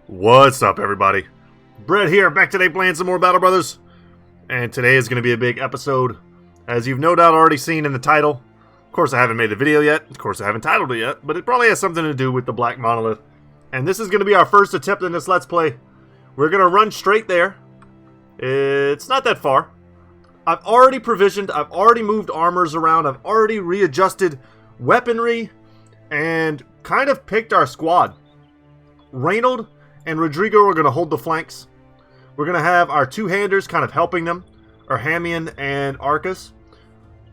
What's up, everybody? Brett here, back today playing some more Battle Brothers. And today is going to be a big episode, as you've no doubt already seen in the title. Of course, I haven't made the video yet. Of course, I haven't titled it yet. But it probably has something to do with the Black Monolith. And this is going to be our first attempt in this Let's Play. We're going to run straight there. It's not that far. I've already provisioned. I've already moved armors around. I've already readjusted weaponry. And kind of picked our squad. Reynold and Rodrigo are going to hold the flanks. We're going to have our two-handers kind of helping them, Erhamian and Arcus.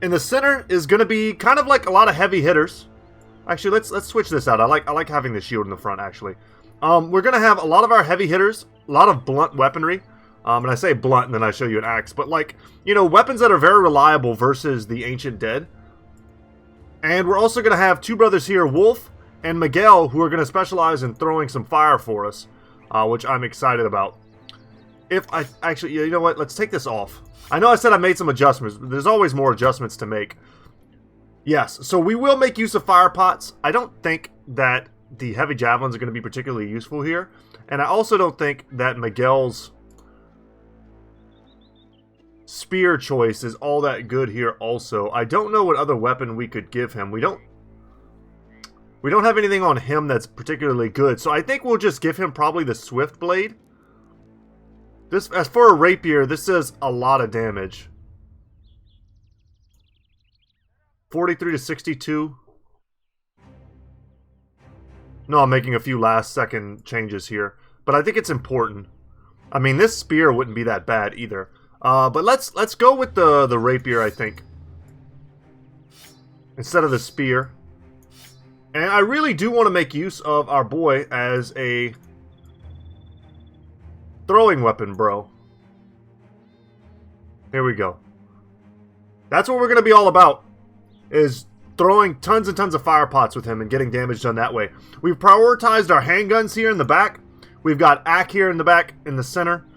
In the center is going to be kind of like a lot of heavy hitters. Actually, let's switch this out. I like having the shield in the front, actually. We're going to have a lot of our heavy hitters, a lot of blunt weaponry. And I say blunt and then I show you an axe. But like, you know, weapons that are very reliable versus the Ancient Dead. And we're also going to have two brothers here, Wolf and Miguel, who are going to specialize in throwing some fire for us. Which I'm excited about. If I actually, you know what? Let's take this off. I know I said I made some adjustments. But there's always more adjustments to make. Yes, so we will make use of fire pots. I don't think that the heavy javelins are going to be particularly useful here. And I also don't think that Miguel's spear choice is all that good here also. I don't know what other weapon we could give him. We don't have anything on him that's particularly good, so I think we'll just give him probably the Swift Blade. This, as for a rapier, this does a lot of damage. 43 to 62. No, I'm making a few last-second changes here, but I think it's important. I mean, this spear wouldn't be that bad either. But let's go with the rapier, I think, instead of the spear. And I really do want to make use of our boy as a throwing weapon, bro. Here we go. That's what we're going to be all about, is throwing tons and tons of fire pots with him and getting damage done that way. We've prioritized our handguns here in the back. We've got Ak here in the back, in the center,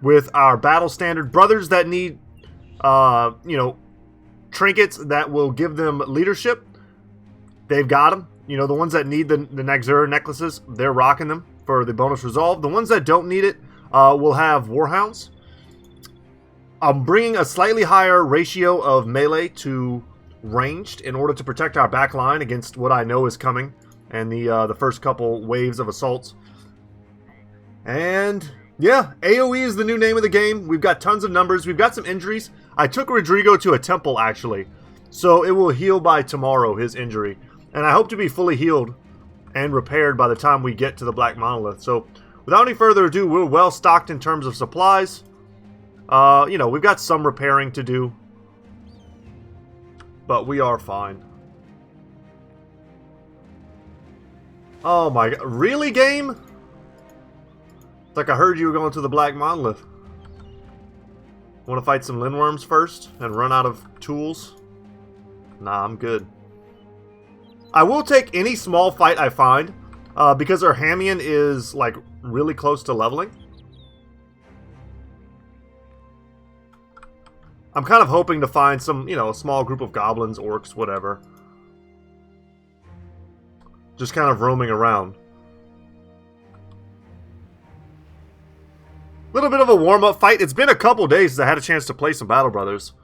with our battle standard brothers that need, you know, trinkets that will give them leadership. They've got them. You know, the ones that need the Naxura necklaces, they're rocking them for the bonus resolve. The ones that don't need it will have Warhounds. I'm bringing a slightly higher ratio of melee to ranged in order to protect our back line against what I know is coming and the first couple waves of assaults. And yeah, AoE is the new name of the game. We've got tons of numbers. We've got some injuries. I took Rodrigo to a temple, actually, so it will heal by tomorrow, his injury. And I hope to be fully healed and repaired by the time we get to the Black Monolith. So, without any further ado, we're well stocked in terms of supplies. You know, we've got some repairing to do. But we are fine. Oh my god. Really, game? It's like I heard you were going to the Black Monolith. Want to fight some Lindworms first and run out of tools? Nah, I'm good. I will take any small fight I find, because Erhamian is, like, really close to leveling. I'm kind of hoping to find some, you know, a small group of goblins, orcs, whatever. Just kind of roaming around. Little bit of a warm-up fight. It's been a couple days since I had a chance to play some Battle Brothers.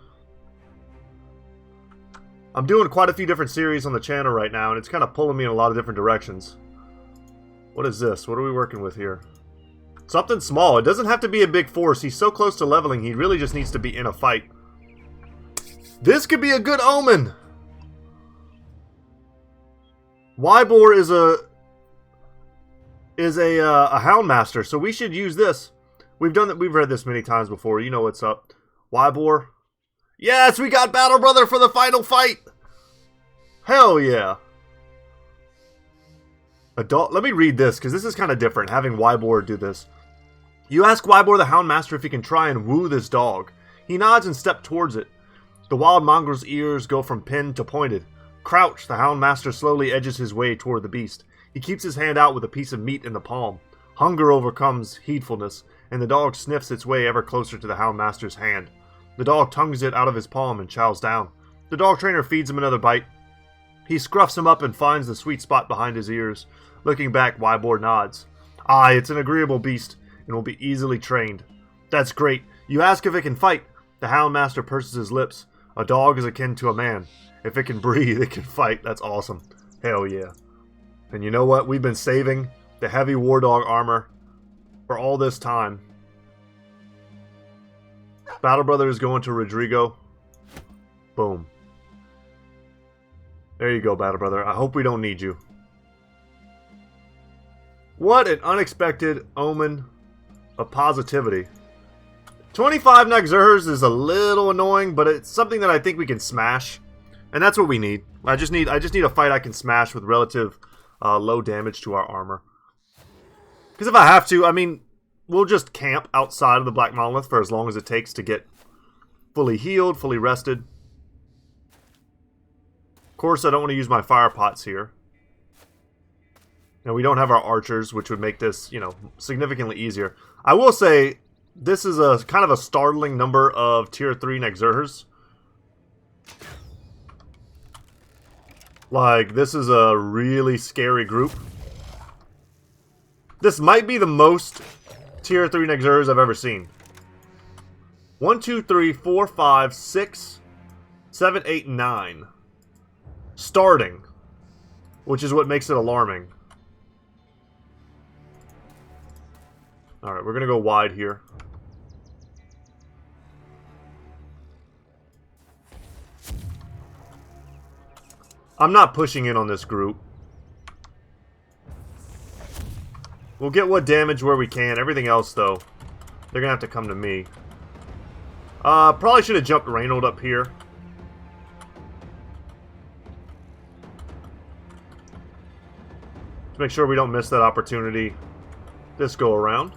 I'm doing quite a few different series on the channel right now, and it's kind of pulling me in a lot of different directions. What is this? What are we working with here? Something small. It doesn't have to be a big force. He's so close to leveling, he really just needs to be in a fight. This could be a good omen! Wybor is a Houndmaster, so we should use this. We've read this many times before. You know what's up. Wybor. Yes, we got Battle Brother for the final fight! Hell yeah! Let me read this, because this is kind of different, having Wybor do this. You ask Wybor the Houndmaster if he can try and woo this dog. He nods and steps towards it. The wild mongrel's ears go from pinned to pointed. Crouched, the Houndmaster slowly edges his way toward the beast. He keeps his hand out with a piece of meat in the palm. Hunger overcomes heedfulness, and the dog sniffs its way ever closer to the Houndmaster's hand. The dog tongues it out of his palm and chows down. The dog trainer feeds him another bite. He scruffs him up and finds the sweet spot behind his ears. Looking back, Wybor nods. Aye, it's an agreeable beast, and will be easily trained. That's great. You ask if it can fight. The Houndmaster purses his lips. A dog is akin to a man. If it can breathe, it can fight. That's awesome. Hell yeah. And you know what? We've been saving the heavy war dog armor for all this time. Battle Brother is going to Rodrigo. Boom. There you go, Battle Brother. I hope we don't need you. What an unexpected omen of positivity. 25 Nexurhers is a little annoying, but it's something that I think we can smash. And that's what we need. I just need a fight I can smash with relative low damage to our armor. Because if I have to, I mean, we'll just camp outside of the Black Monolith for as long as it takes to get fully healed, fully rested. Of course, I don't want to use my fire pots here. Now, we don't have our archers, which would make this, you know, significantly easier. I will say, this is a kind of a startling number of tier 3 Nexurhers. Like, this is a really scary group. This might be the most tier 3 Nexurhers I've ever seen. 1, 2, 3, 4, 5, 6, 7, 8, 9. Starting. Which is what makes it alarming. Alright, we're going to go wide here. I'm not pushing in on this group. We'll get what damage where we can. Everything else, though, they're going to have to come to me. Probably should have jumped Reynold up here. To make sure we don't miss that opportunity this go around.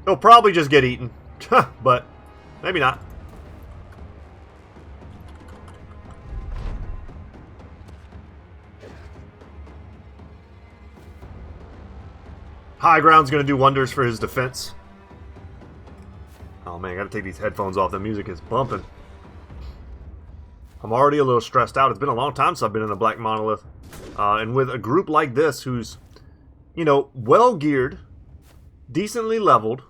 He'll probably just get eaten. But maybe not. High ground's going to do wonders for his defense. Oh man, I gotta take these headphones off. The music is bumping. I'm already a little stressed out. It's been a long time since I've been in a Black Monolith. And with a group like this who's, you know, well geared, decently leveled.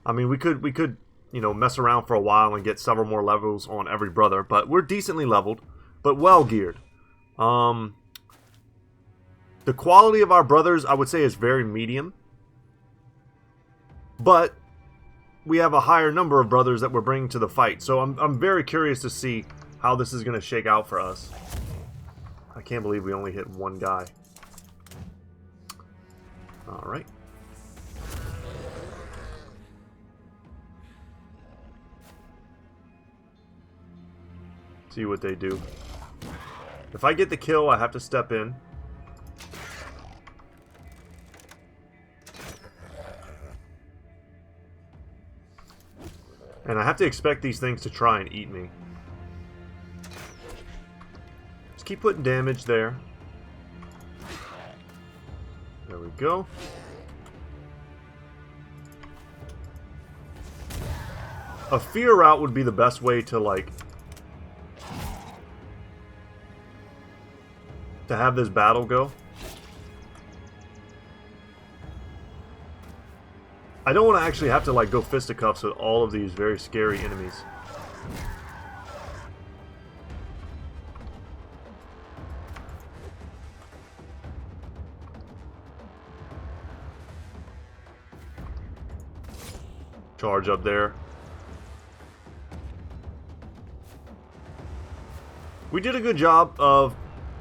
I mean, we could, you know, mess around for a while and get several more levels on every brother, but we're decently leveled, but well geared. The quality of our brothers, I would say, is very medium. But we have a higher number of brothers that we're bringing to the fight. So I'm very curious to see how this is going to shake out for us. I can't believe we only hit one guy. Alright. See what they do. If I get the kill, I have to step in. And I have to expect these things to try and eat me. Just keep putting damage there. There we go. A fear route would be the best way to, like, to have this battle go. I don't want to actually have to, like, go fisticuffs with all of these very scary enemies. Charge up there. We did a good job of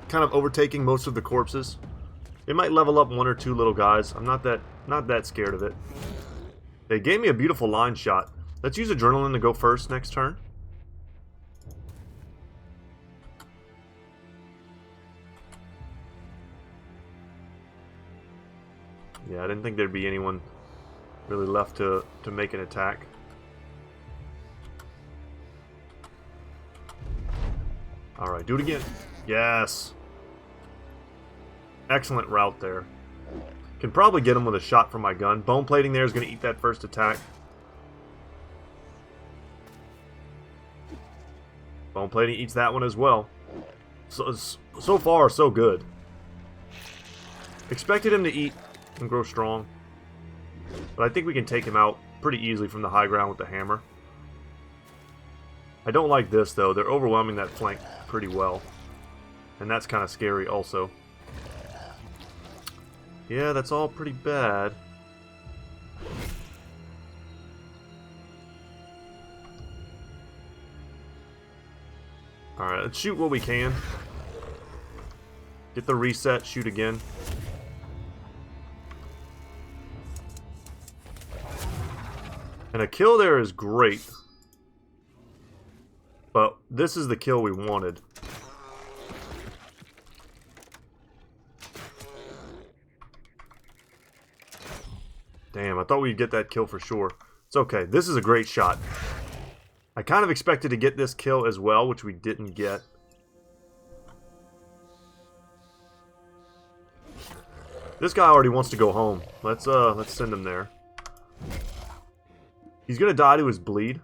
kind of overtaking most of the corpses. They might level up one or two little guys. I'm not that scared of it. They gave me a beautiful line shot. Let's use Adrenaline to go first next turn. Yeah, I didn't think there'd be anyone really left to make an attack. Alright, do it again. Yes. Excellent route there. Can probably get him with a shot from my gun. Bone plating there is going to eat that first attack. Bone plating eats that one as well. So far, so good. Expected him to eat and grow strong. But I think we can take him out pretty easily from the high ground with the hammer. I don't like this, though. They're overwhelming that flank pretty well. And that's kind of scary also. Yeah, that's all pretty bad. Alright, let's shoot what we can. Get the reset, shoot again. And a kill there is great. But this is the kill we wanted. Damn, I thought we'd get that kill for sure. It's okay. This is a great shot. I kind of expected to get this kill as well, which we didn't get. This guy already wants to go home. Let's send him there. He's gonna die to his bleed.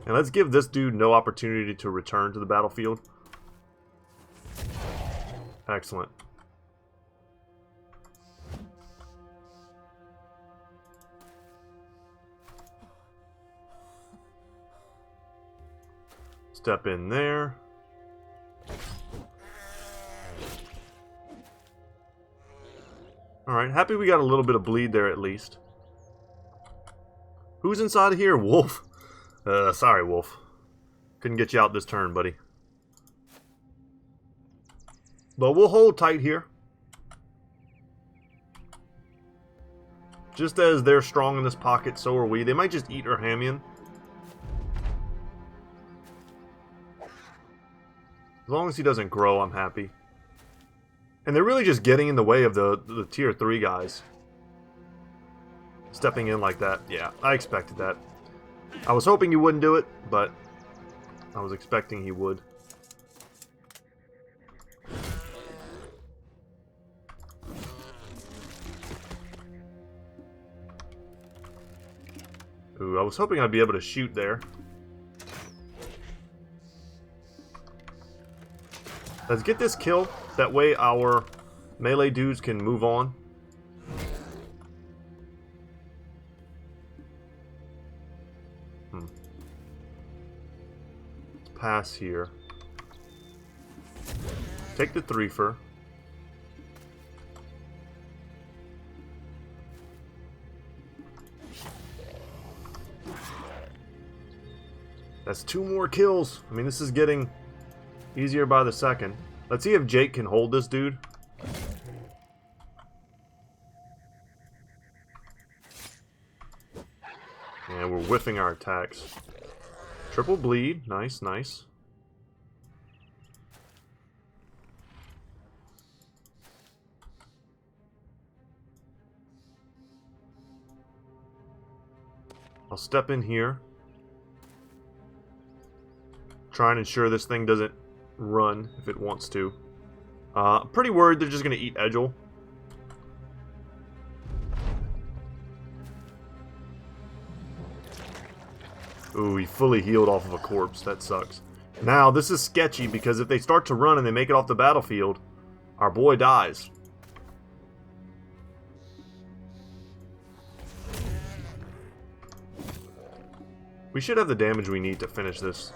And let's give this dude no opportunity to return to the battlefield. Excellent. Step in there. Alright, happy we got a little bit of bleed there at least. Who's inside of here? Wolf. Sorry, Wolf. Couldn't get you out this turn, buddy. But we'll hold tight here. Just as they're strong in this pocket, so are we. They might just eat our Hamian. As long as he doesn't grow, I'm happy. And they're really just getting in the way of the tier 3 guys. Stepping in like that. Yeah, I expected that. I was hoping he wouldn't do it, but I was expecting he would. Ooh, I was hoping I'd be able to shoot there. Let's get this kill. That way our melee dudes can move on. Let's pass here. Take the threefer. That's 2 more kills. I mean, this is getting easier by the second. Let's see if Jake can hold this dude. And we're whiffing our attacks. Triple bleed. Nice, nice. I'll step in here. Try and ensure this thing doesn't run if it wants to. Pretty worried they're just going to eat Edgel. Ooh, he fully healed off of a corpse. That sucks. Now, this is sketchy because if they start to run and they make it off the battlefield, our boy dies. We should have the damage we need to finish this.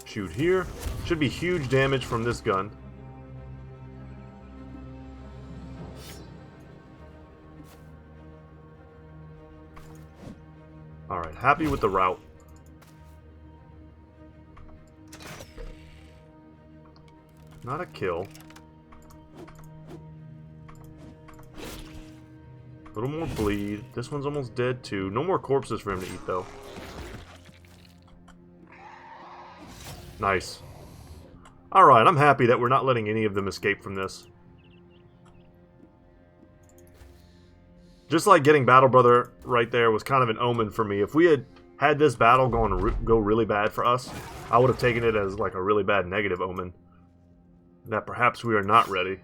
Shoot here. Should be huge damage from this gun. Alright, happy with the route. Not a kill. A little more bleed. This one's almost dead too. No more corpses for him to eat though. Nice. Alright, I'm happy that we're not letting any of them escape from this. Just like getting Battle Brother right there was kind of an omen for me. If we had this battle go really bad for us, I would have taken it as like a really bad negative omen. That perhaps we are not ready.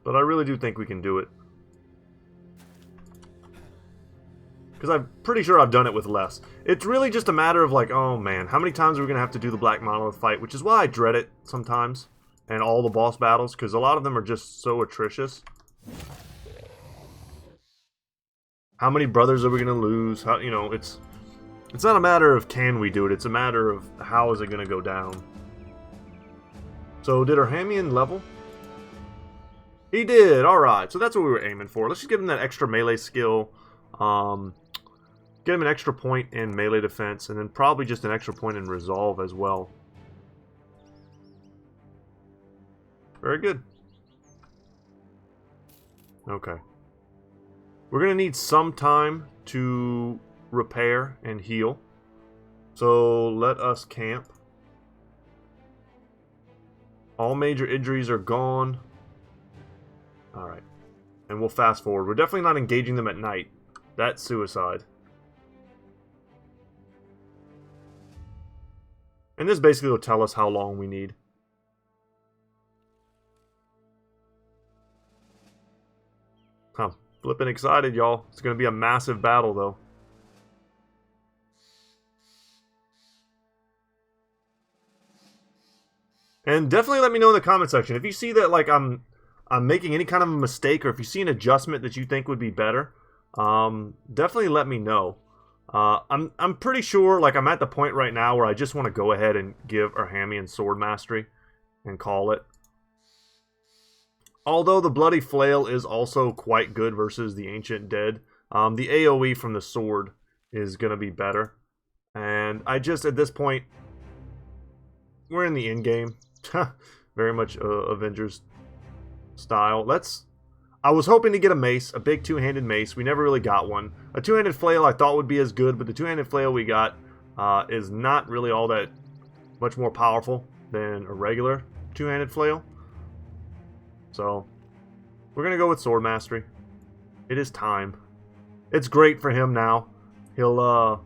But I really do think we can do it. Because I'm pretty sure I've done it with less. It's really just a matter of like, oh man, how many times are we going to have to do the Black Monolith fight? Which is why I dread it sometimes. And all the boss battles, because a lot of them are just so atrocious. How many brothers are we going to lose? How, you know, it's not a matter of can we do it, it's a matter of how is it going to go down. So did Arhamian level? He did, alright. So that's what we were aiming for. Let's just give him that extra melee skill. Get him an extra point in melee defense, and then probably just an extra point in resolve as well. Very good. Okay. We're going to need some time to repair and heal. So let us camp. All major injuries are gone. Alright. And we'll fast forward. We're definitely not engaging them at night. That's suicide. And this basically will tell us how long we need. I'm flipping excited, y'all. It's going to be a massive battle, though. And definitely let me know in the comment section if you see that like I'm making any kind of a mistake, or if you see an adjustment that you think would be better. Definitely let me know. I'm pretty sure like I'm at the point right now where I just want to go ahead and give Arhamian Sword Mastery and call it. Although the Bloody Flail is also quite good versus the Ancient Dead, the AoE from the sword is going to be better. And I just, at this point, we're in the end game. Very much Avengers style. I was hoping to get a mace, a big two-handed mace. We never really got one. A two-handed flail I thought would be as good, but the two-handed flail we got is not really all that much more powerful than a regular two-handed flail. So, we're going to go with Sword Mastery. It is time. It's great for him now. He'll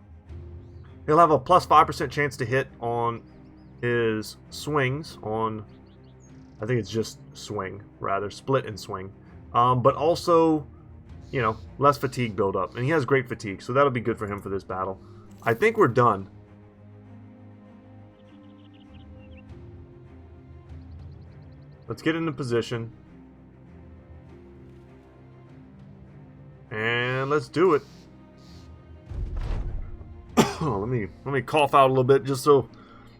have a plus 5% chance to hit on his swings on, I think it's just swing, rather, split and swing. But also, you know, less fatigue buildup. And he has great fatigue, so that'll be good for him for this battle. I think we're done. Let's get into position. And let's do it. let me cough out a little bit just so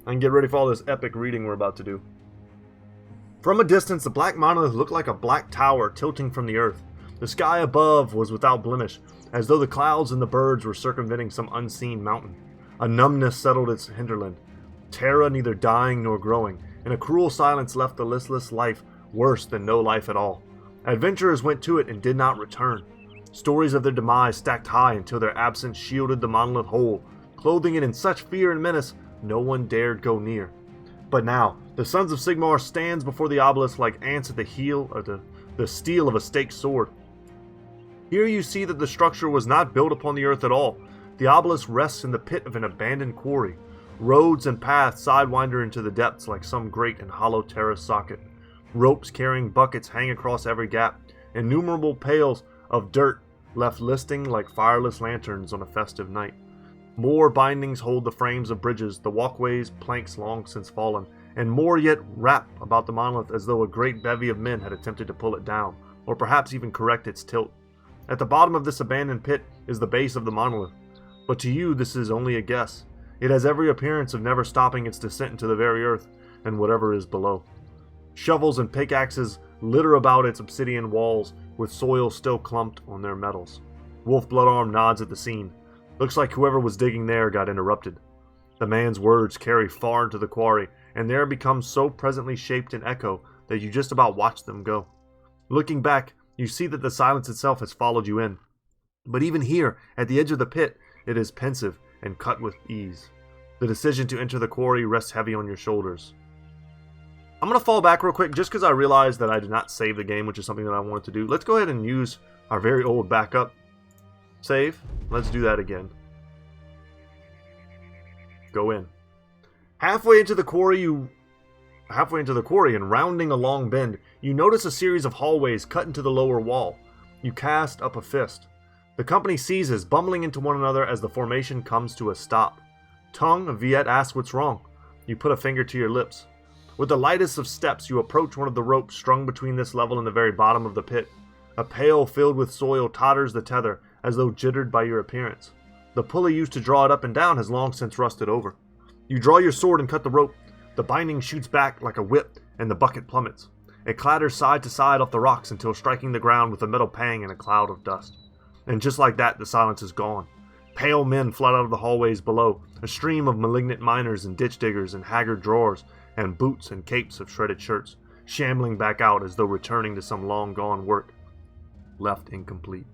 I can get ready for all this epic reading we're about to do. From a distance, the Black Monolith looked like a black tower tilting from the earth. The sky above was without blemish, as though the clouds and the birds were circumventing some unseen mountain. A numbness settled its hinterland, terror neither dying nor growing, and a cruel silence left the listless life worse than no life at all. Adventurers went to it and did not return. Stories of their demise stacked high until their absence shielded the monolith whole, clothing it in such fear and menace no one dared go near. But now, the Sons of Sigmar stands before the obelisk like ants at the heel or the steel of a staked sword. Here you see that the structure was not built upon the earth at all. The obelisk rests in the pit of an abandoned quarry. Roads and paths sidewinder into the depths like some great and hollow terrace socket. Ropes carrying buckets hang across every gap. Innumerable pails of dirt left listing like fireless lanterns on a festive night. More bindings hold the frames of bridges, the walkways, planks long since fallen, and more yet wrap about the monolith as though a great bevy of men had attempted to pull it down, or perhaps even correct its tilt. At the bottom of this abandoned pit is the base of the monolith, but to you this is only a guess. It has every appearance of never stopping its descent into the very earth and whatever is below. Shovels and pickaxes litter about its obsidian walls, with soil still clumped on their metals. Wolf Bloodarm nods at the scene. Looks like whoever was digging there got interrupted. The man's words carry far into the quarry, and there become so presently shaped an echo that you just about watch them go. Looking back, you see that the silence itself has followed you in. But even here, at the edge of the pit, it is pensive and cut with ease. The decision to enter the quarry rests heavy on your shoulders. I'm going to fall back real quick just because I realized that I did not save the game, which is something that I wanted to do. Let's go ahead and use our very old backup save. Let's do that again. Go in. Halfway into the quarry, you halfway into the quarry and rounding a long bend, you notice a series of hallways cut into the lower wall. You cast up a fist. The company seizes, bumbling into one another as the formation comes to a stop. Tongue, Viet asks what's wrong. You put a finger to your lips. With the lightest of steps, you approach one of the ropes strung between this level and the very bottom of the pit. A pail filled with soil totters the tether, as though jittered by your appearance. The pulley used to draw it up and down has long since rusted over. You draw your sword and cut the rope. The binding shoots back like a whip, and the bucket plummets. It clatters side to side off the rocks until striking the ground with a metal pang and a cloud of dust. And just like that, the silence is gone. Pale men flood out of the hallways below, a stream of malignant miners and ditch diggers and haggard drawers, and boots and capes of shredded shirts, shambling back out as though returning to some long-gone work, left incomplete.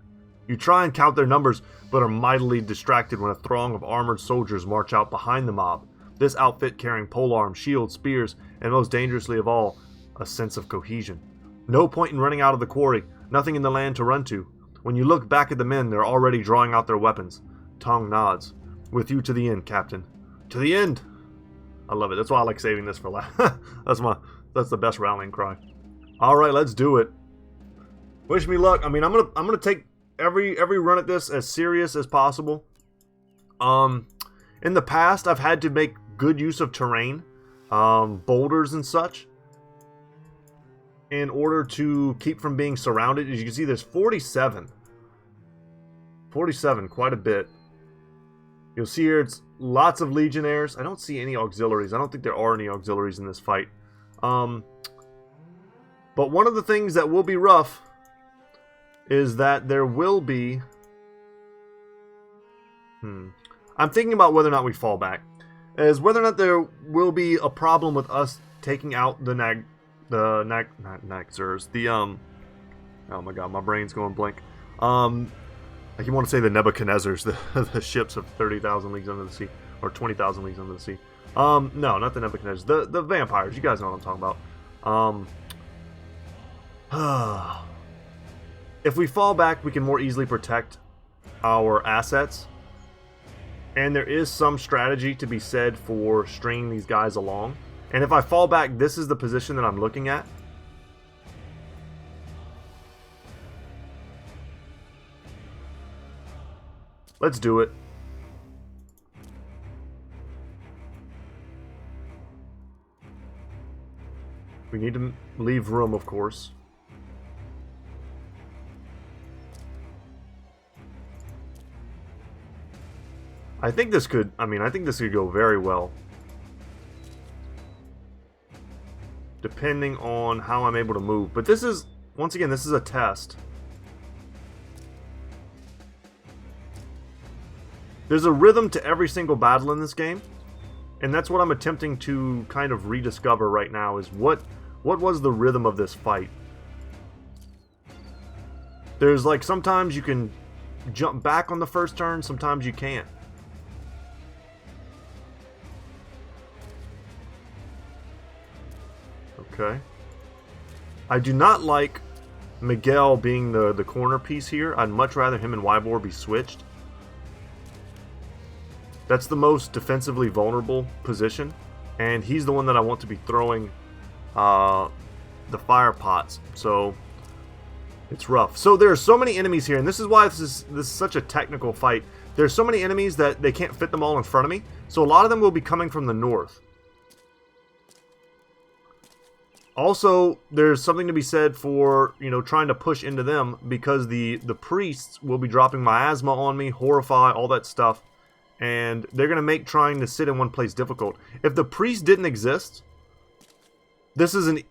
You try and count their numbers, but are mightily distracted when a throng of armored soldiers march out behind the mob, this outfit carrying polearms, shields, spears, and most dangerously of all, a sense of cohesion. No point in running out of the quarry, nothing in the land to run to. When you look back at the men, they're already drawing out their weapons. Tong nods. With you to the end, Captain. To the end! I love it. That's why I like saving this for last. That's the best rallying cry. Alright, let's do it. Wish me luck. I mean, I'm gonna take every run at this as serious as possible. In the past, I've had to make good use of terrain, boulders and such, in order to keep from being surrounded. As you can see, there's 47. 47, quite a bit. You'll see here it's lots of legionnaires. I don't see any auxiliaries. I don't think there are any auxiliaries in this fight. But one of the things that will be rough is that there will be... I'm thinking about whether or not we fall back. As whether or not there will be a problem with us taking out the Nagzers. Oh my god, my brain's going blank. Like you want to say the Nebuchadnezzars, the ships of 30,000 leagues under the sea, or 20,000 leagues under the sea. No, not the Nebuchadnezzars. The vampires. You guys know what I'm talking about. If we fall back, we can more easily protect our assets. And there is some strategy to be said for stringing these guys along. And if I fall back, this is the position that I'm looking at. Let's do it. We need to leave room, of course. I think this could go very well. Depending on how I'm able to move. But this is, once again, this is a test. There's a rhythm to every single battle in this game. And that's what I'm attempting to kind of rediscover right now, is what was the rhythm of this fight. There's like, sometimes you can jump back on the first turn, sometimes you can't. Okay. I do not like Miguel being the corner piece here. I'd much rather him and Wybor be switched. That's the most defensively vulnerable position, and he's the one that I want to be throwing the fire pots. So it's rough. So there are so many enemies here, and this is why this is such a technical fight. There's so many enemies that they can't fit them all in front of me. So a lot of them will be coming from the north. Also, there's something to be said for, you know, trying to push into them, because the priests will be dropping miasma on me, horrify, all that stuff. And they're going to make trying to sit in one place difficult. If the priest didn't exist,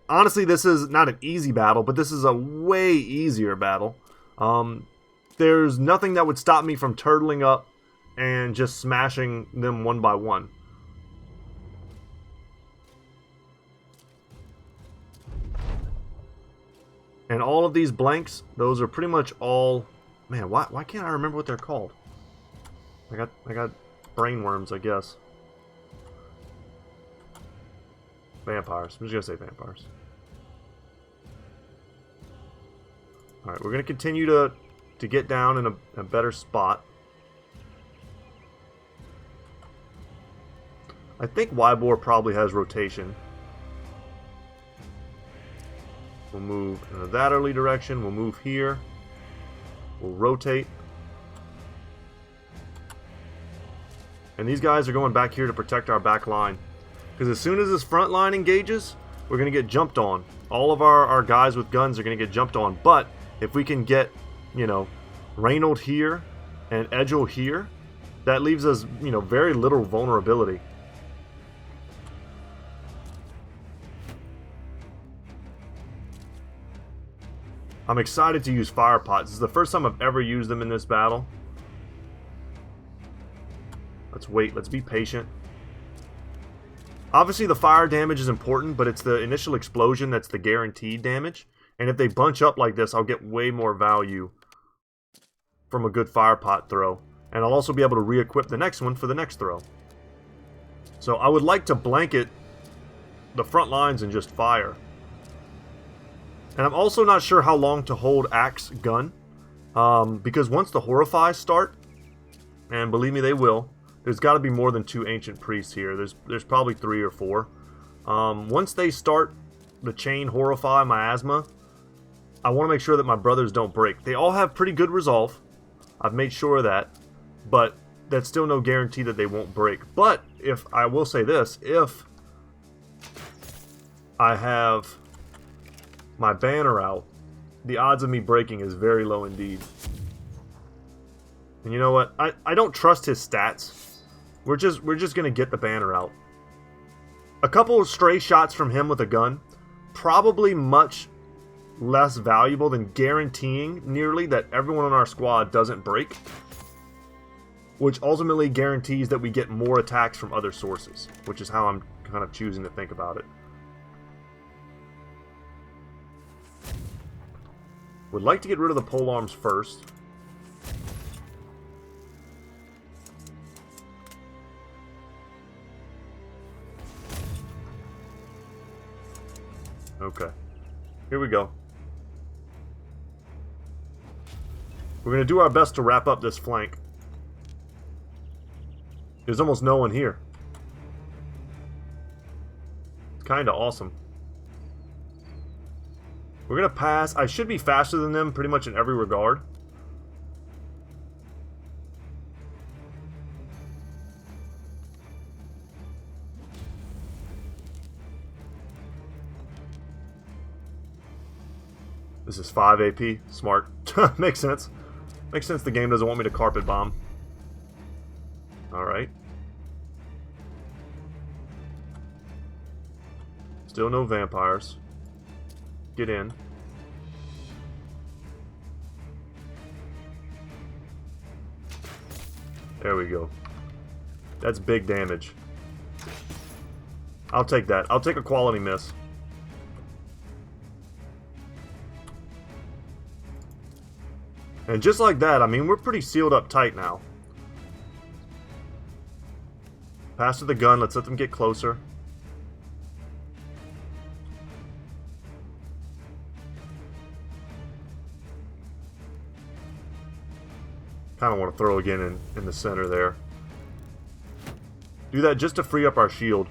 honestly, this is not an easy battle, but this is a way easier battle. There's nothing that would stop me from turtling up and just smashing them one by one. And all of these blanks, those are pretty much all... Man, why can't I remember what they're called? I got brain worms, I guess. Vampires. I'm just gonna say vampires. Alright, we're gonna continue to get down in a better spot. I think Wybor probably has rotation. We'll move in that early direction. We'll move here. We'll rotate. And these guys are going back here to protect our back line. Because as soon as this front line engages, we're going to get jumped on. All of our guys with guns are going to get jumped on. But if we can get, you know, Reynold here and Edgel here, that leaves us, you know, very little vulnerability. I'm excited to use fire pots. This is the first time I've ever used them in this battle. Let's wait. Let's be patient. Obviously, the fire damage is important, but it's the initial explosion that's the guaranteed damage. And if they bunch up like this, I'll get way more value from a good fire pot throw. And I'll also be able to re-equip the next one for the next throw. So I would like to blanket the front lines and just fire. And I'm also not sure how long to hold Axe Gun. Because once the Horrify start, and believe me they will, there's got to be more than 2 Ancient Priests here. There's probably 3 or 4. Once they start the chain Horrify Miasma, I want to make sure that my brothers don't break. They all have pretty good resolve. I've made sure of that. But that's still no guarantee that they won't break. But if I will say this, if I have my banner out, the odds of me breaking is very low indeed. And you know what? I don't trust his stats. We're just gonna get the banner out. A couple of stray shots from him with a gun, probably much less valuable than guaranteeing nearly that everyone on our squad doesn't break, which ultimately guarantees that we get more attacks from other sources, which is how I'm kind of choosing to think about it. Would like to get rid of the pole arms first. Okay. Here we go. We're going to do our best to wrap up this flank. There's almost no one here. It's kind of awesome. We're going to pass. I should be faster than them pretty much in every regard. This is 5 AP. Smart. Makes sense. Makes sense the game doesn't want me to carpet bomb. Alright. Still no vampires. Get in. There we go. That's big damage. I'll take that. I'll take a quality miss. And just like that, I mean, we're pretty sealed up tight now. Pass to the gun. Let's let them get closer. Kind of want to throw again in the center there. Do that just to free up our shield.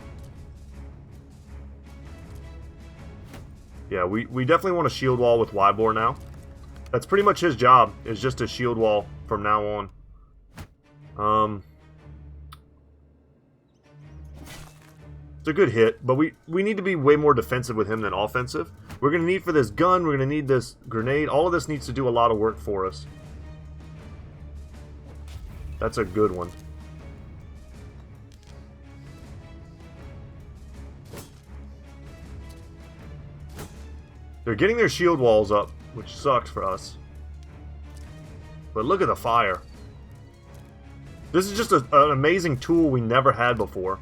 Yeah, we definitely want a shield wall with Wybor now. That's pretty much his job, is just a shield wall from now on. It's a good hit, but we need to be way more defensive with him than offensive. We're going to need for this gun, we're going to need this grenade. All of this needs to do a lot of work for us. That's a good one. They're getting their shield walls up, which sucks for us. But look at the fire. This is just an amazing tool we never had before.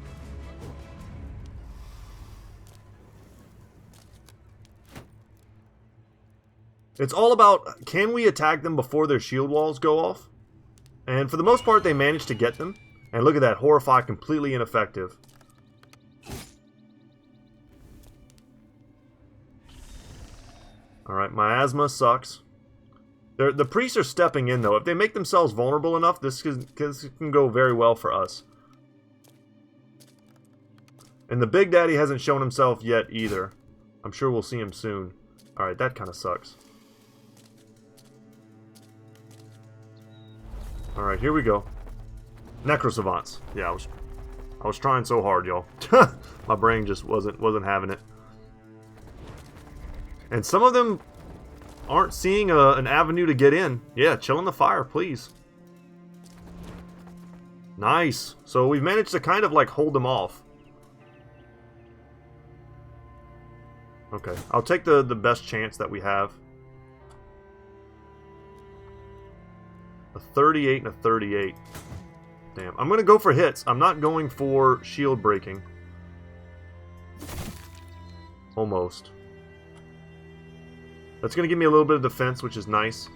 It's all about, can we attack them before their shield walls go off? And for the most part, they managed to get them. And look at that, Horrify, completely ineffective. Alright, Miasma sucks. The priests are stepping in, though. If they make themselves vulnerable enough, this can go very well for us. And the Big Daddy hasn't shown himself yet, either. I'm sure we'll see him soon. Alright, that kind of sucks. Alright, here we go. Necrosavants. Yeah, I was trying so hard, y'all. My brain just wasn't having it. And some of them aren't seeing an avenue to get in. Yeah, chill in the fire, please. Nice. So we've managed to kind of like hold them off. Okay, I'll take the best chance that we have. A 38 and a 38. Damn, I'm going to go for hits. I'm not going for shield breaking. Almost. That's going to give me a little bit of defense, which is nice.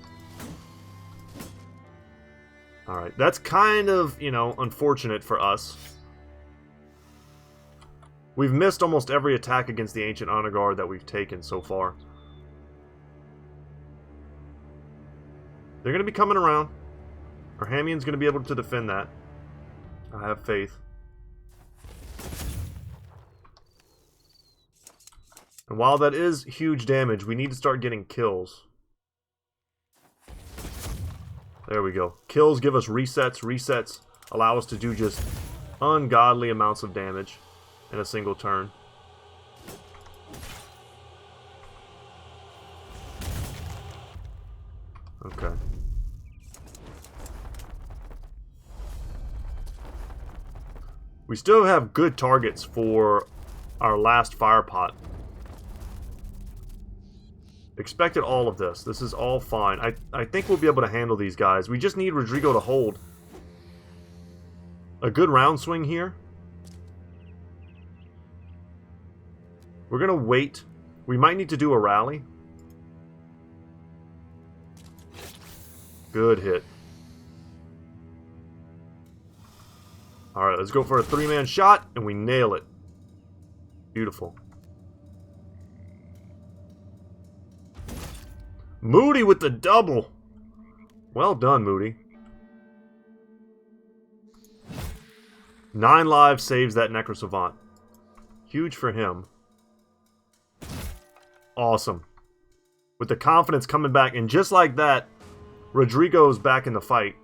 Alright, that's kind of, you know, unfortunate for us. We've missed almost every attack against the Ancient Honor Guard that we've taken so far. They're going to be coming around. Our Hamion's going to be able to defend that. I have faith. And while that is huge damage, we need to start getting kills. There we go. Kills give us resets. Resets allow us to do just ungodly amounts of damage in a single turn. Okay. We still have good targets for our last fire pot. Expected all of this. This is all fine. I think we'll be able to handle these guys. We just need Rodrigo to hold. A good round swing here. We're going to wait. We might need to do a rally. Good hit. Alright, let's go for a 3-man shot, and we nail it. Beautiful. Moody with the double. Well done, Moody. 9 lives saves that Necrosavant. Huge for him. Awesome. With the confidence coming back, and just like that, Rodrigo's back in the fight.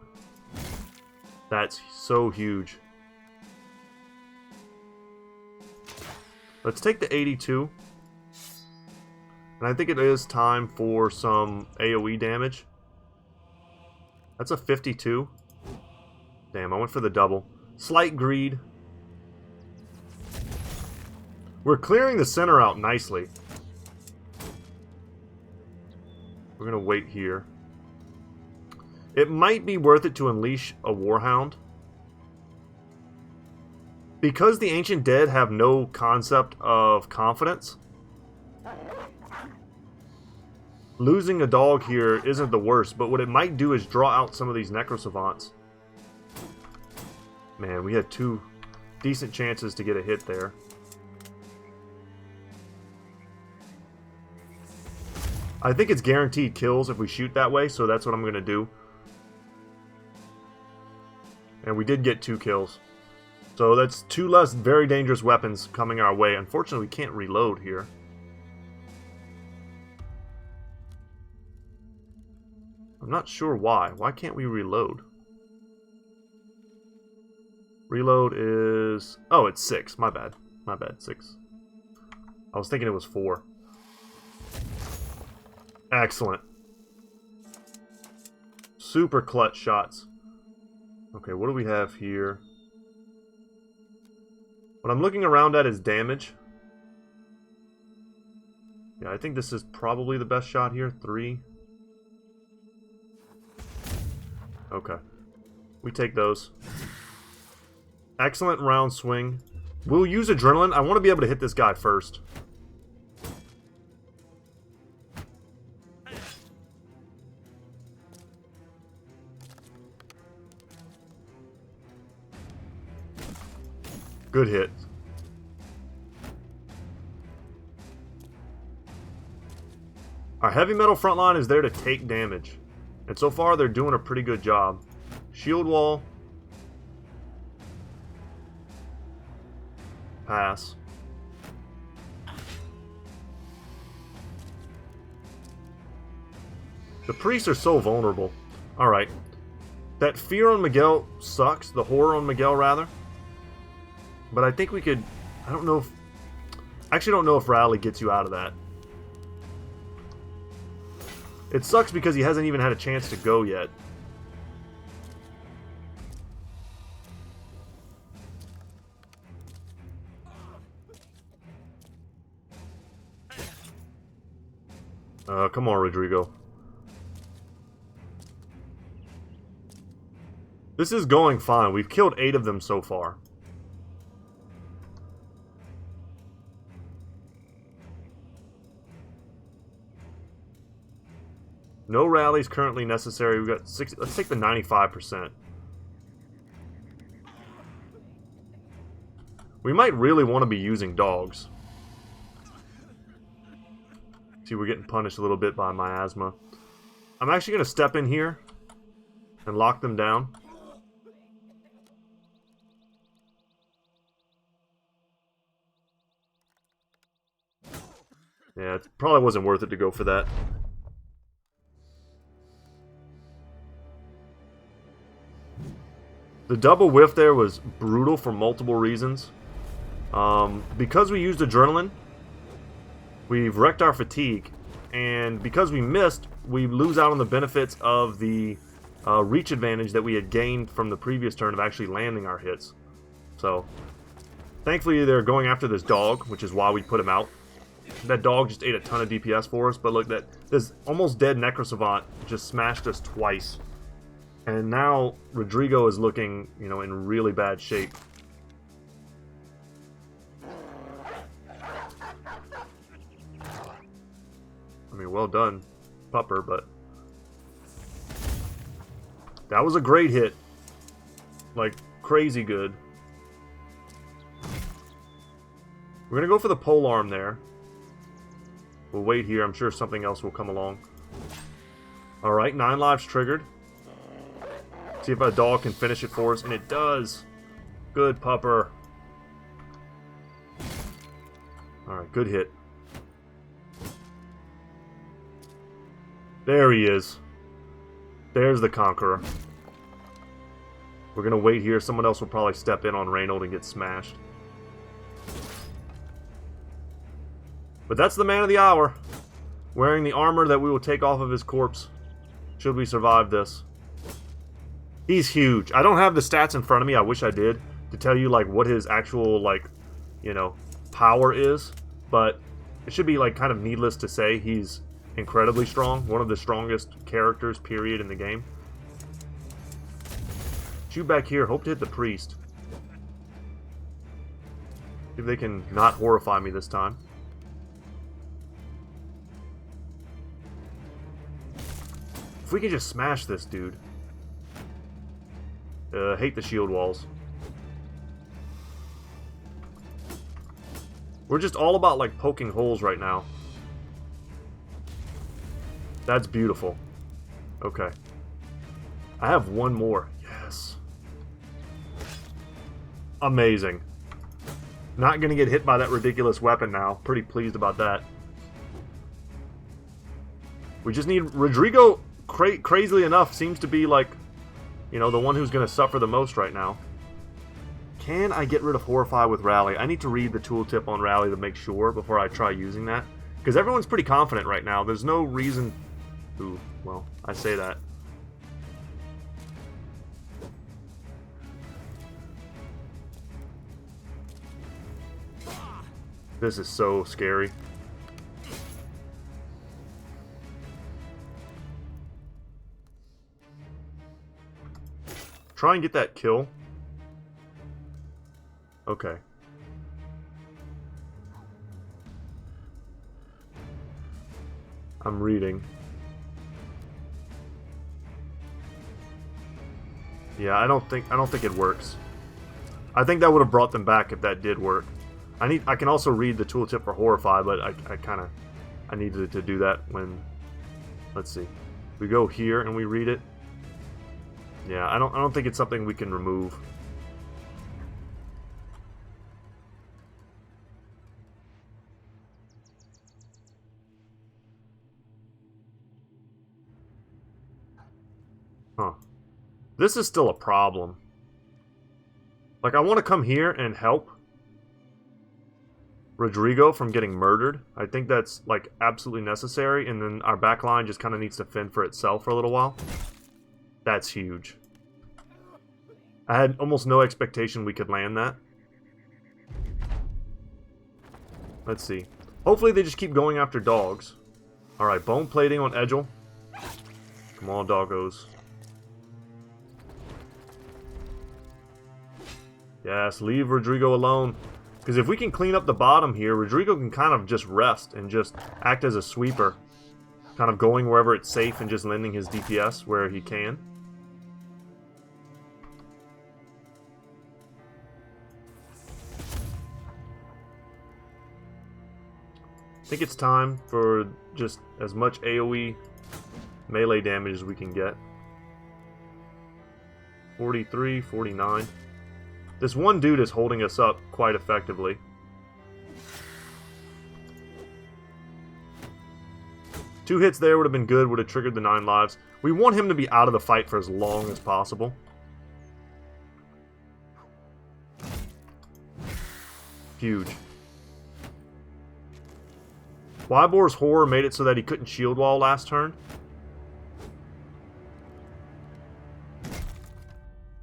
That's so huge. Let's take the 82. And I think it is time for some AoE damage. That's a 52. Damn, I went for the double. Slight greed. We're clearing the center out nicely. We're going to wait here. It might be worth it to unleash a Warhound. Because the Ancient Dead have no concept of confidence, losing a dog here isn't the worst, but what it might do is draw out some of these Necrosavants. Man, we had 2 decent chances to get a hit there. I think it's guaranteed kills if we shoot that way, so that's what I'm going to do. And we did get 2 kills. So that's 2 less very dangerous weapons coming our way. Unfortunately, we can't reload here. I'm not sure why. Why can't we reload? Reload is... Oh, it's 6. My bad. My bad. 6. I was thinking it was 4. Excellent. Super clutch shots. Okay, what do we have here? What I'm looking around at is damage. Yeah, I think this is probably the best shot here. 3. Okay. We take those. Excellent round swing. We'll use adrenaline. I want to be able to hit this guy first. Good hit. Our heavy metal front line is there to take damage. And so far, they're doing a pretty good job. Shield wall. Pass. The priests are so vulnerable. Alright. That fear on Miguel sucks. The horror on Miguel, rather. But I think we could... I don't know if... I actually don't know if Rally gets you out of that. It sucks because he hasn't even had a chance to go yet. Come on, Rodrigo. This is going fine. We've killed 8 of them so far. No rallies currently necessary. We've got 60. Let's take the 95%. We might really want to be using dogs. See, we're getting punished a little bit by miasma. I'm actually going to step in here and lock them down. Yeah, it probably wasn't worth it to go for that. The double whiff there was brutal for multiple reasons. Because we used adrenaline, we've wrecked our fatigue, and because we missed, we lose out on the benefits of the reach advantage that we had gained from the previous turn of actually landing our hits. So, thankfully they're going after this dog, which is why we put him out. That dog just ate a ton of DPS for us, but look, this almost dead Necrosavant just smashed us twice. And now Rodrigo is looking, you know, in really bad shape. I mean, well done, Pupper, but that was a great hit. Like, crazy good. We're gonna go for the polearm there. We'll wait here. I'm sure something else will come along. Alright, 9 lives triggered. See if a dog can finish it for us, and it does. Good, Pupper. Alright, good hit. There he is. There's the Conqueror. We're gonna wait here. Someone else will probably step in on Reynold and get smashed. But that's the man of the hour. Wearing the armor that we will take off of his corpse. Should we survive this. He's huge. I don't have the stats in front of me. I wish I did. To tell you, like, what his actual, like, you know, power is. But it should be, like, kind of needless to say. He's incredibly strong. One of the strongest characters, period, in the game. Shoot back here. Hope to hit the priest. See if they can not horrify me this time. If we can just smash this dude. Hate the shield walls. We're just all about, like, poking holes right now. That's beautiful. Okay. I have one more. Yes. Amazing. Not gonna get hit by that ridiculous weapon now. Pretty pleased about that. We just need... Rodrigo, crazily enough, seems to be, like... You know, the one who's going to suffer the most right now. Can I get rid of Horrify with Rally? I need to read the tooltip on Rally to make sure before I try using that. Because everyone's pretty confident right now. There's no reason... Ooh, well, I say that. This is so scary. Try and get that kill. Okay. I'm reading. Yeah, I don't think it works. I think that would have brought them back if that did work. I can also read the tooltip for Horrify, but I needed to do that when, let's see. We go here and we read it. Yeah, I don't think it's something we can remove. Huh. This is still a problem. Like, I want to come here and help Rodrigo from getting murdered. I think that's, like, absolutely necessary. And then our back line just kind of needs to fend for itself for a little while. That's huge. I had almost no expectation we could land that. Let's see. Hopefully they just keep going after dogs. Alright, bone plating on Edgel. Come on, doggos. Yes, leave Rodrigo alone. Because if we can clean up the bottom here, Rodrigo can kind of just rest and just act as a sweeper. Kind of going wherever it's safe and just lending his DPS where he can. I think it's time for just as much AoE melee damage as we can get. 43, 49. This one dude is holding us up quite effectively. Two hits there would have been good, would have triggered the 9 lives. We want him to be out of the fight for as long as possible. Huge. Wybor's horror made it so that he couldn't shield wall last turn.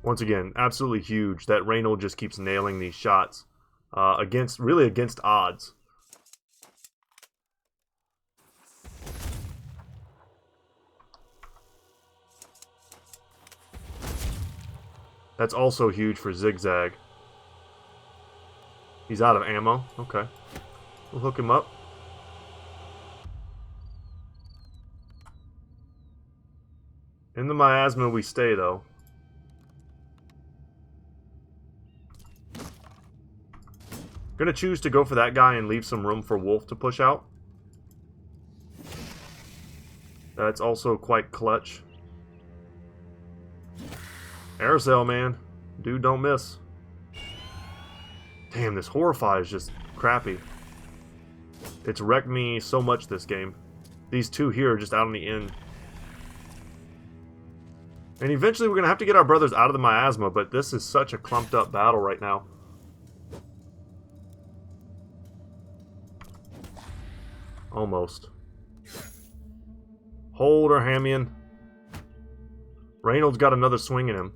Once again, absolutely huge that Reynold just keeps nailing these shots. Really against odds. That's also huge for Zigzag. He's out of ammo. Okay. We'll hook him up. In the miasma we stay, though. Gonna choose to go for that guy and leave some room for Wolf to push out. That's also quite clutch. Aircell, man. Dude, don't miss. Damn, this Horrify is just crappy. It's wrecked me so much this game. These two here are just out on the end. And eventually we're going to have to get our brothers out of the miasma, but this is such a clumped up battle right now. Almost. Hold or Hamian. Reynold's got another swing in him.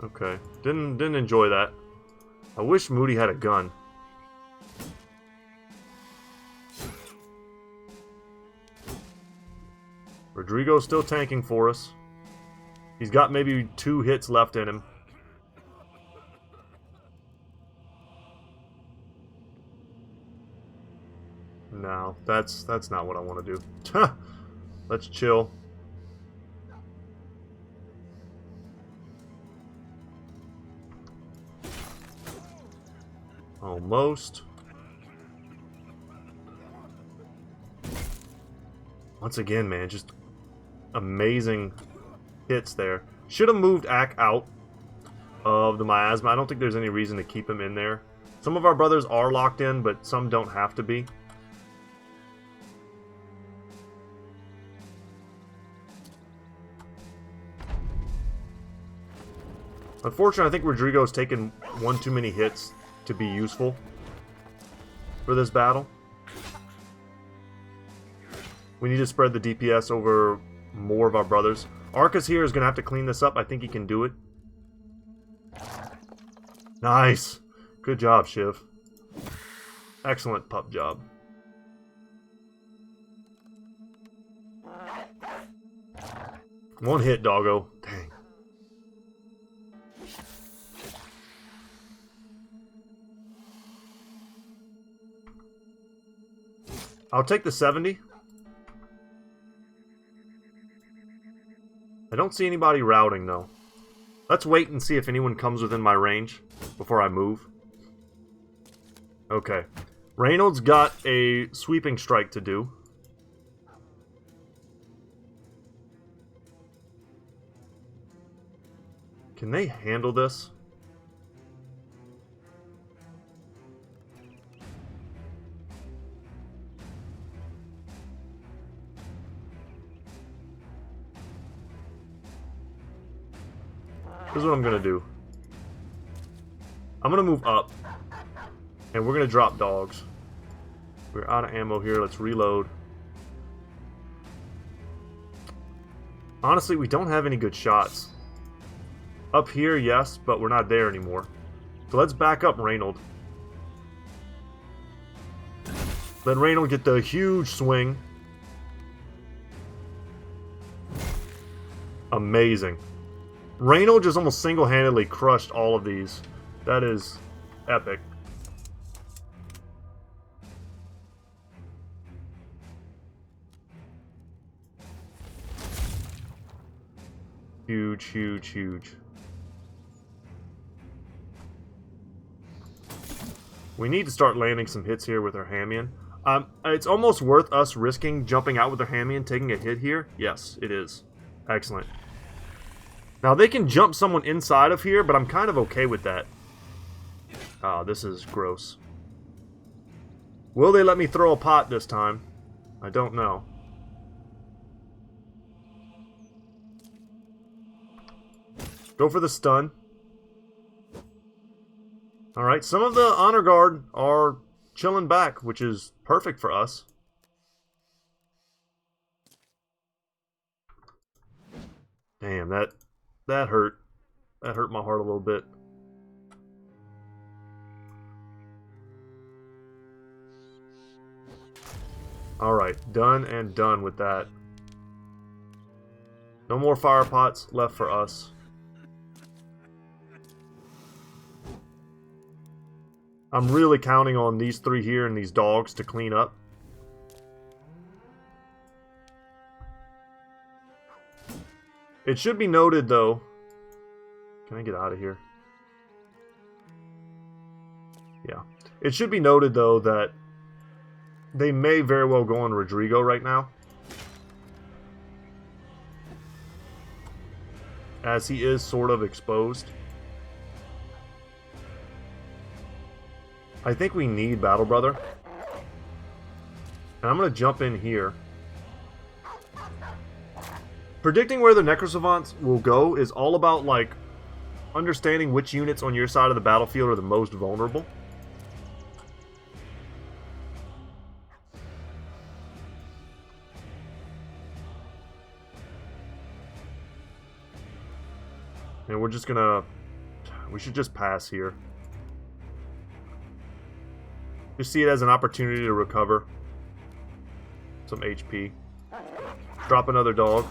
Okay. Didn't enjoy that. I wish Moody had a gun. Rodrigo's still tanking for us. He's got maybe 2 hits left in him. No, that's not what I want to do. Let's chill. Almost. Once again, man, just amazing hits there. Should have moved Ak out of the miasma. I don't think there's any reason to keep him in there. Some of our brothers are locked in, but some don't have to be. Unfortunately, I think Rodrigo's taken one too many hits to be useful for this battle. We need to spread the DPS over more of our brothers. Arcus here is going to have to clean this up. I think he can do it. Nice. Good job, Shiv. Excellent pup job. One hit, doggo. Dang. I'll take the 70. I don't see anybody routing, though. Let's wait and see if anyone comes within my range before I move. Okay. Reynolds got a sweeping strike to do. Can they handle this? Here's what I'm gonna do. I'm gonna move up, and we're gonna drop dogs. We're out of ammo here. Let's reload. Honestly, we don't have any good shots. Up here, yes, but we're not there anymore. So let's back up Reynold. Let Reynold get the huge swing. Amazing. Reynold just almost single-handedly crushed all of these. That is epic. Huge, huge, huge. We need to start landing some hits here with our Hamian. It's almost worth us risking jumping out with our Hamian, taking a hit here. Yes, it is. Excellent. Now, they can jump someone inside of here, but I'm kind of okay with that. Oh, this is gross. Will they let me throw a pot this time? I don't know. Go for the stun. Alright, some of the Honor Guard are chilling back, which is perfect for us. Damn, that hurt. That hurt my heart a little bit. Alright, done and done with that. No more fire pots left for us. I'm really counting on these three here and these dogs to clean up. It should be noted, though... Can I get out of here? Yeah. It should be noted, though, that they may very well go on Rodrigo right now, as he is sort of exposed. I think we need Battle Brother. And I'm going to jump in here. Predicting where the Necrosavants will go is all about, like, understanding which units on your side of the battlefield are the most vulnerable. And we're just gonna... We should just pass here. Just see it as an opportunity to recover some HP. Drop another dog.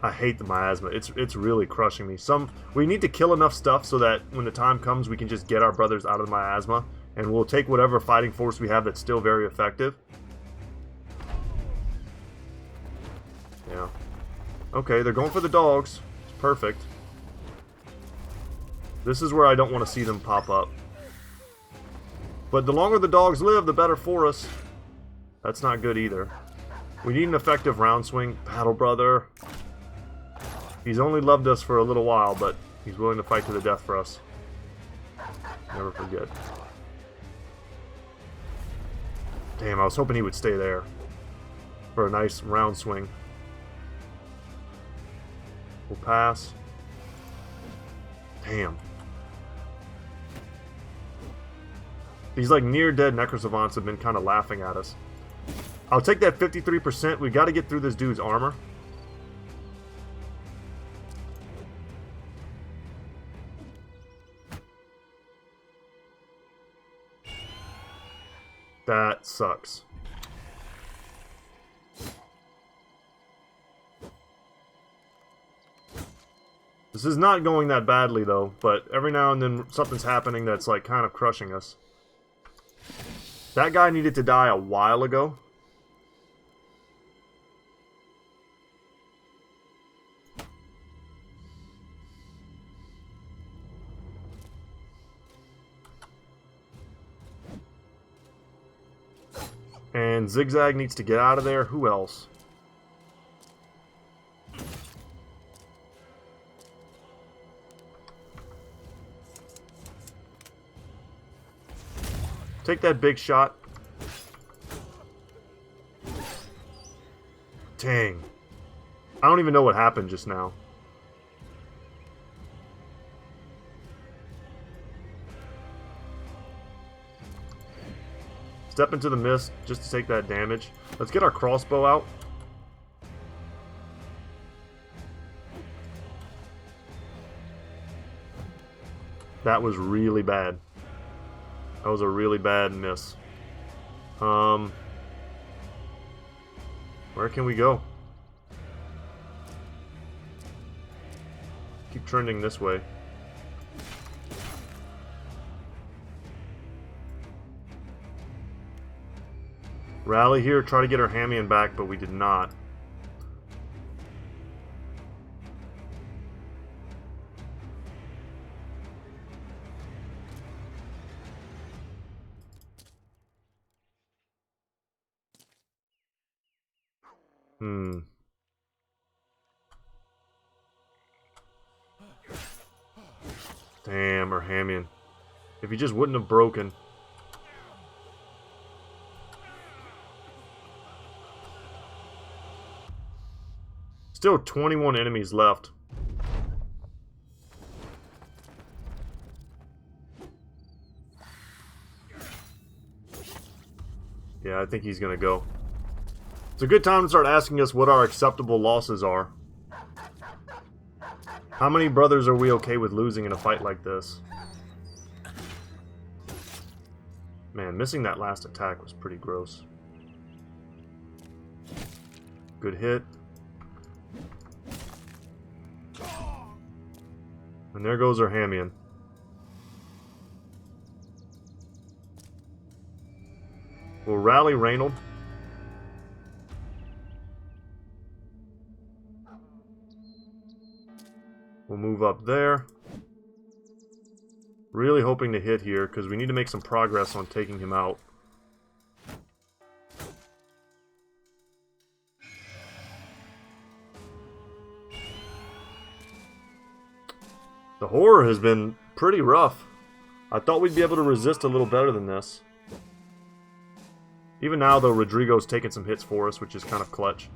I hate the miasma. It's really crushing me. We need to kill enough stuff so that when the time comes, we can just get our brothers out of the miasma, and we'll take whatever fighting force we have that's still very effective. Yeah. Okay, they're going for the dogs. It's perfect. This is where I don't want to see them pop up. But the longer the dogs live, the better for us. That's not good either. We need an effective round swing. Battle Brother. He's only loved us for a little while, but he's willing to fight to the death for us. Never forget. Damn, I was hoping he would stay there for a nice round swing. We'll pass. Damn. These like near-dead Necrosavants have been kind of laughing at us. I'll take that 53%. We got to get through this dude's armor. That sucks. This is not going that badly though, but every now and then something's happening that's like kind of crushing us. That guy needed to die a while ago. And Zigzag needs to get out of there. Who else? Take that big shot. Dang. I don't even know what happened just now. Step into the mist just to take that damage. Let's get our crossbow out. That was really bad. That was a really bad miss. Where can we go? Keep trending this way. Rally here, try to get our Hamian back, but we did not. Damn, our Hamian. If he just wouldn't have broken. Still 21 enemies left. Yeah, I think he's gonna go. It's a good time to start asking us what our acceptable losses are. How many brothers are we okay with losing in a fight like this? Man, missing that last attack was pretty gross. Good hit. And there goes our Hamian. We'll rally Reynold. We'll move up there. Really hoping to hit here because we need to make some progress on taking him out. The horror has been pretty rough. I thought we'd be able to resist a little better than this. Even now, though, Rodrigo's taking some hits for us, which is kind of clutch.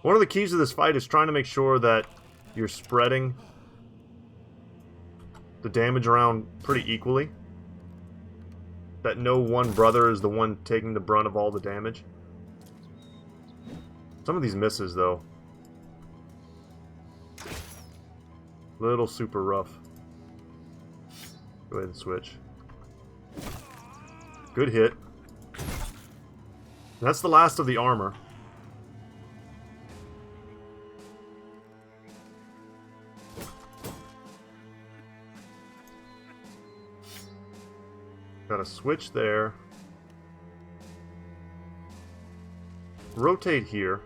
One of the keys to this fight is trying to make sure that you're spreading the damage around pretty equally. That no one brother is the one taking the brunt of all the damage. Some of these misses, though. Little super rough. Go ahead and switch. Good hit. That's the last of the armor. Got a switch there. Rotate here.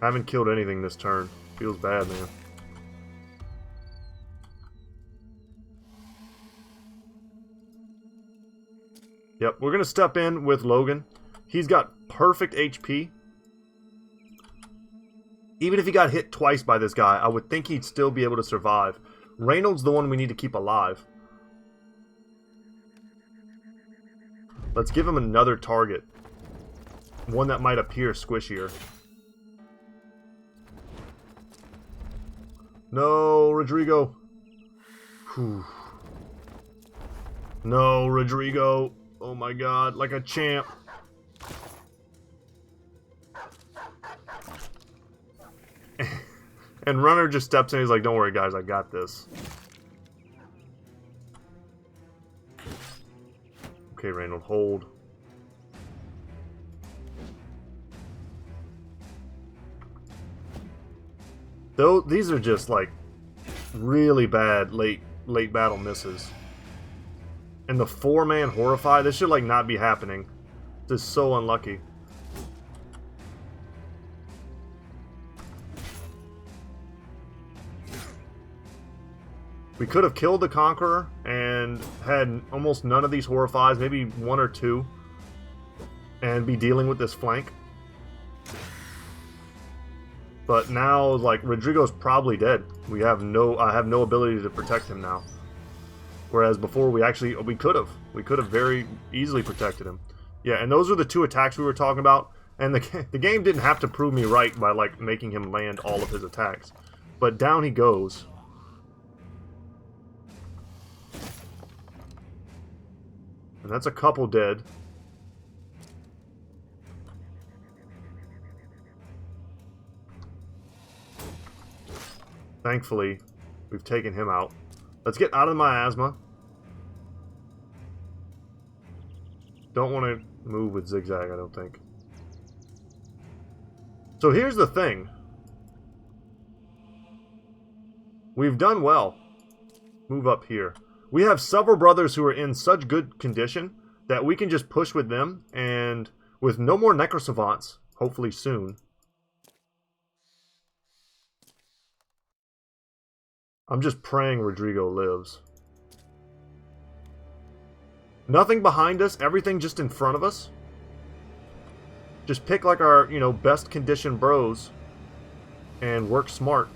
Haven't killed anything this turn. Feels bad, man. Yep, we're gonna step in with Logan. He's got perfect HP. Even if he got hit twice by this guy, I would think he'd still be able to survive. Reynold's the one we need to keep alive. Let's give him another target. One that might appear squishier. No, Rodrigo. Whew. No, Rodrigo. Oh my god, like a champ. And Runner just steps in, he's like, don't worry guys, I got this. Okay, Reynold, hold. Though these are just like really bad late battle misses. And the 4-man Horrify, this should like not be happening. This is so unlucky. We could have killed the Conqueror and had almost none of these Horrifies, maybe 1 or 2, and be dealing with this flank. But now, like, Rodrigo's probably dead. I have no ability to protect him now. Whereas before we could have very easily protected him. Yeah, and those are the 2 attacks we were talking about. And the game didn't have to prove me right by like making him land all of his attacks. But down he goes. And that's a couple dead. Thankfully, we've taken him out. Let's get out of the miasma. Don't want to move with zigzag, I don't think. So here's the thing. We've done well. Move up here. We have several brothers who are in such good condition that we can just push with them, and with no more necrosavants, hopefully soon. I'm just praying Rodrigo lives. Nothing behind us, everything just in front of us. Just pick like our, you know, best conditioned bros and work smart.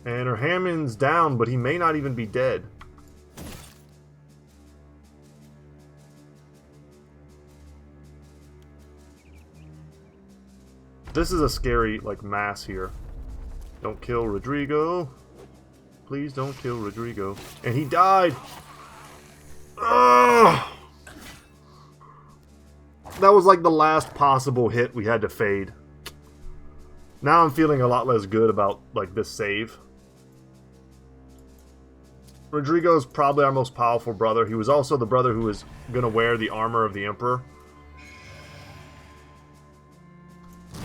And our Hammond's down, but he may not even be dead. This is a scary, like, mass here. Don't kill Rodrigo. Please don't kill Rodrigo. And he died! Ugh! That was like the last possible hit we had to fade. Now I'm feeling a lot less good about, like, this save. Rodrigo's probably our most powerful brother. He was also the brother who was going to wear the armor of the Emperor.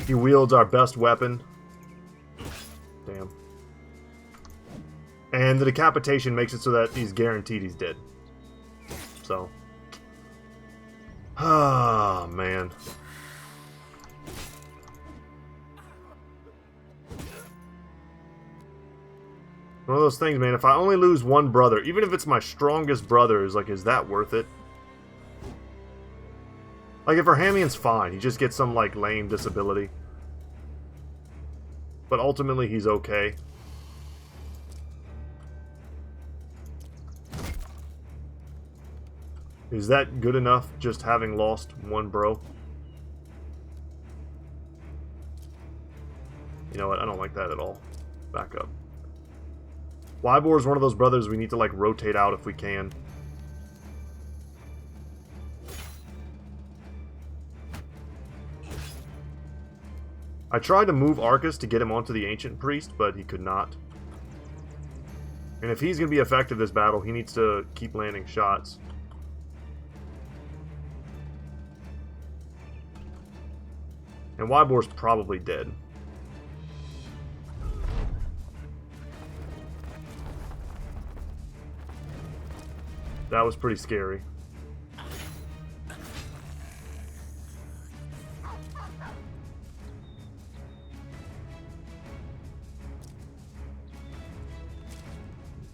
He wields our best weapon. Damn. And the decapitation makes it so that he's guaranteed he's dead. So. Ah, man. One of those things, man, if I only lose one brother, even if it's my strongest brother, is that worth it? Like, if Arhamian's fine, he just gets some, like, lame disability. But ultimately, he's okay. Is that good enough, just having lost one bro? You know what, I don't like that at all. Back up. Wybor is one of those brothers we need to, like, rotate out if we can. I tried to move Arcus to get him onto the Ancient Priest, but he could not. And if he's going to be effective this battle, he needs to keep landing shots. And Wybor's probably dead. That was pretty scary.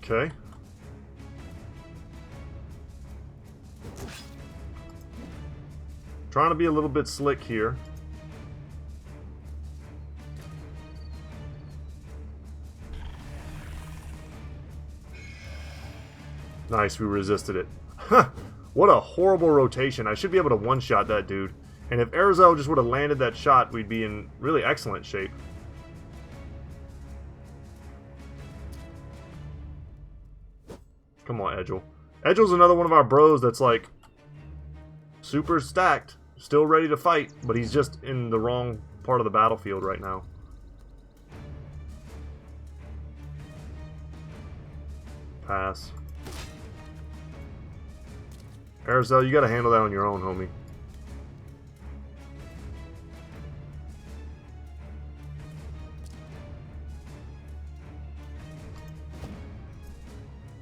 Okay. Trying to be a little bit slick here. Nice, we resisted it. Huh! What a horrible rotation. I should be able to one-shot that dude. And if Erzel just would have landed that shot, we'd be in really excellent shape. Come on, Edgel. Edgel's another one of our bros that's like super stacked, still ready to fight, but he's just in the wrong part of the battlefield right now. Pass. Erzel, you gotta handle that on your own, homie.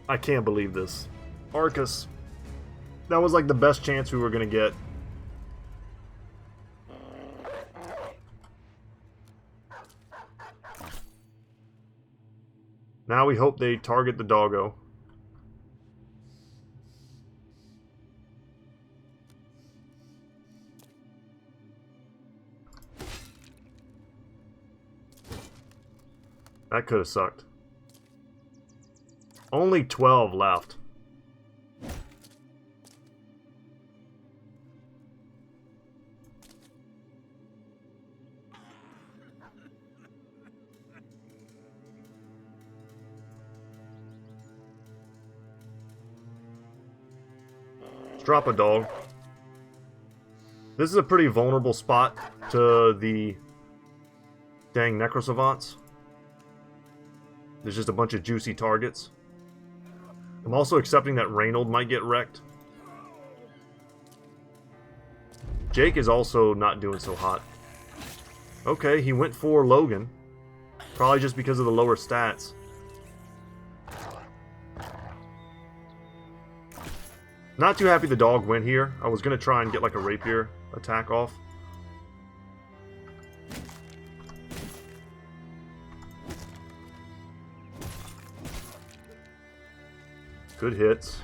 I can't believe this. Arcus. That was like the best chance we were gonna get. Now we hope they target the doggo. That could have sucked. Only 12 left. Let's drop a dog. This is a pretty vulnerable spot to the dang Necrosavants. There's just a bunch of juicy targets. I'm also accepting that Reynold might get wrecked. Jake is also not doing so hot. Okay, he went for Logan. Probably just because of the lower stats. Not too happy the dog went here. I was going to try and get like a rapier attack off. Good hits.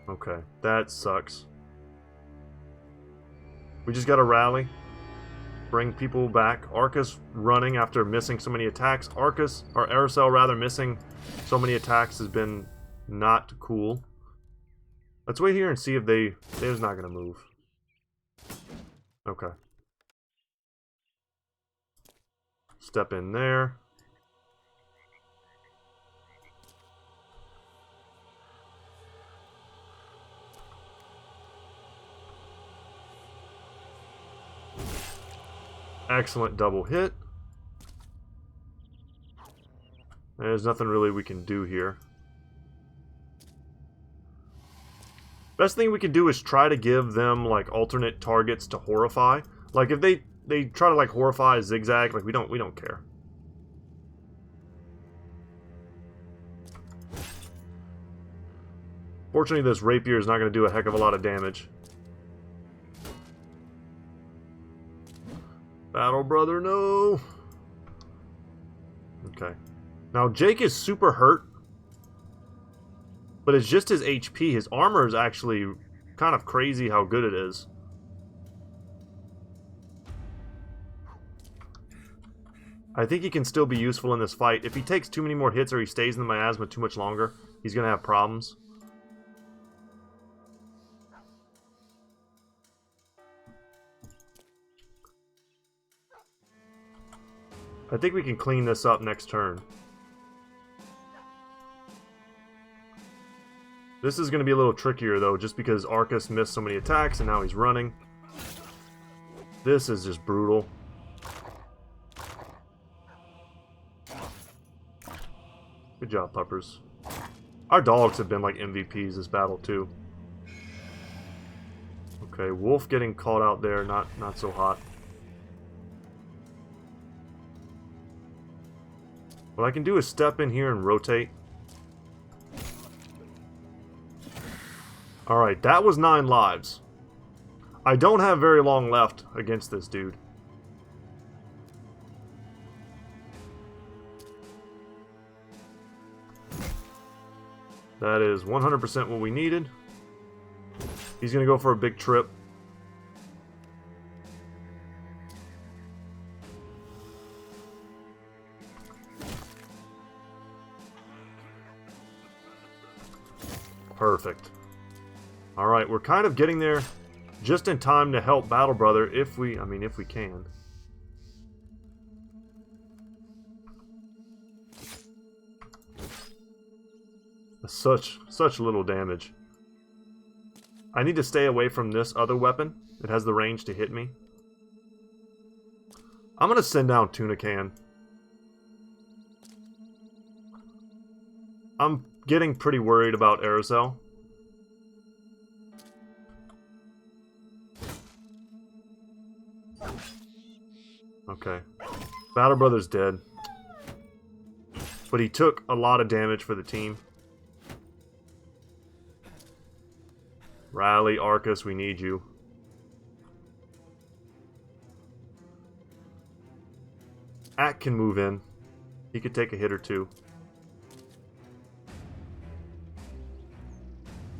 Okay, that sucks. We just gotta rally. Bring people back. Arcus running after missing so many attacks. Arcus, or Aerosel rather, missing so many attacks has been not cool. Let's wait here and see if they're not gonna move. Okay. Step in there. Excellent double hit. There's nothing really we can do here. Best thing we can do is try to give them like alternate targets to horrify. Like if they try to like horrify zigzag, like we don't care. Fortunately, this rapier is not going to do a heck of a lot of damage. Battle brother, no. Okay. Now Jake is super hurt, but it's just his HP. His armor is actually kind of crazy how good it is. I think he can still be useful in this fight. If he takes too many more hits or he stays in the miasma too much longer, he's going to have problems. I think we can clean this up next turn. This is going to be a little trickier though, just because Arcus missed so many attacks and now he's running. This is just brutal. Good job, puppers. Our dogs have been like MVPs this battle too. Okay, Wolf getting caught out there, not so hot. What I can do is step in here and rotate. Alright, that was 9 lives. I don't have very long left against this dude. That is 100% what we needed. He's going to go for a big trip. Perfect. Alright, we're kind of getting there just in time to help Battle Brother if we can. Such little damage. I need to stay away from this other weapon. It has the range to hit me. I'm going to send down Tuna Can. I'm getting pretty worried about Aerosel. Okay. Battle Brother's dead. But he took a lot of damage for the team. Rally, Arcus, we need you. Ack can move in. He could take a hit or two.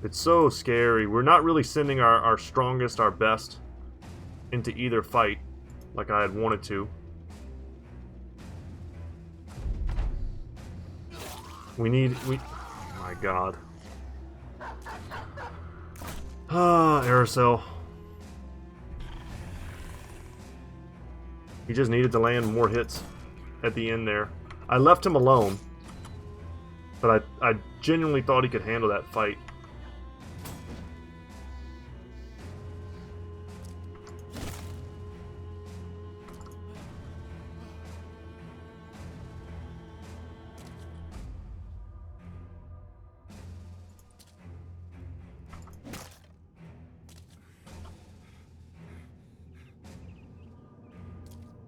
It's so scary. We're not really sending our strongest, our best into either fight like I had wanted to. Oh my god. Ah, Aerosol. He just needed to land more hits at the end there. I left him alone, but I genuinely thought he could handle that fight.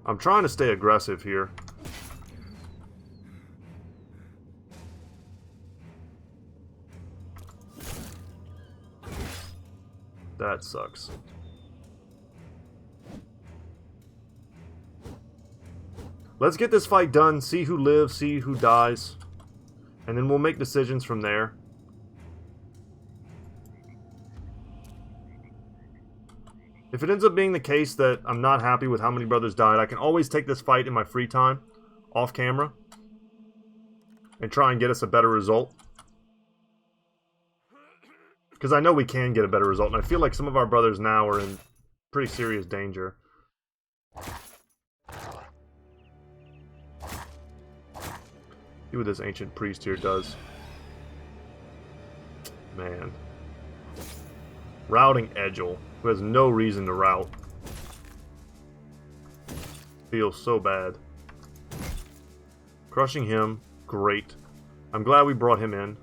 I'm trying to stay aggressive here. That sucks. Let's get this fight done, see who lives, see who dies, and then we'll make decisions from there. If it ends up being the case that I'm not happy with how many brothers died, I can always take this fight in my free time, off camera, and try and get us a better result. Because I know we can get a better result, and I feel like some of our brothers now are in pretty serious danger. See what this ancient priest here does. Man. Routing Edgel, who has no reason to route. Feels so bad. Crushing him, great. I'm glad we brought him in.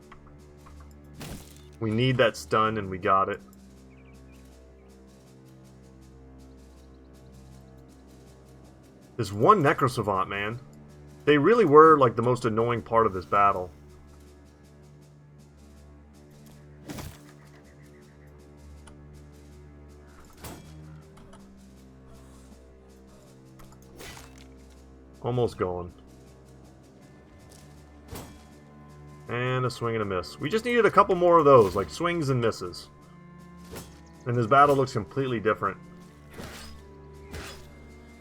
We need that stun, and we got it. This one Necrosavant, man. They really were, like, the most annoying part of this battle. Almost gone. And a swing and a miss. We just needed a couple more of those, like swings and misses. And this battle looks completely different.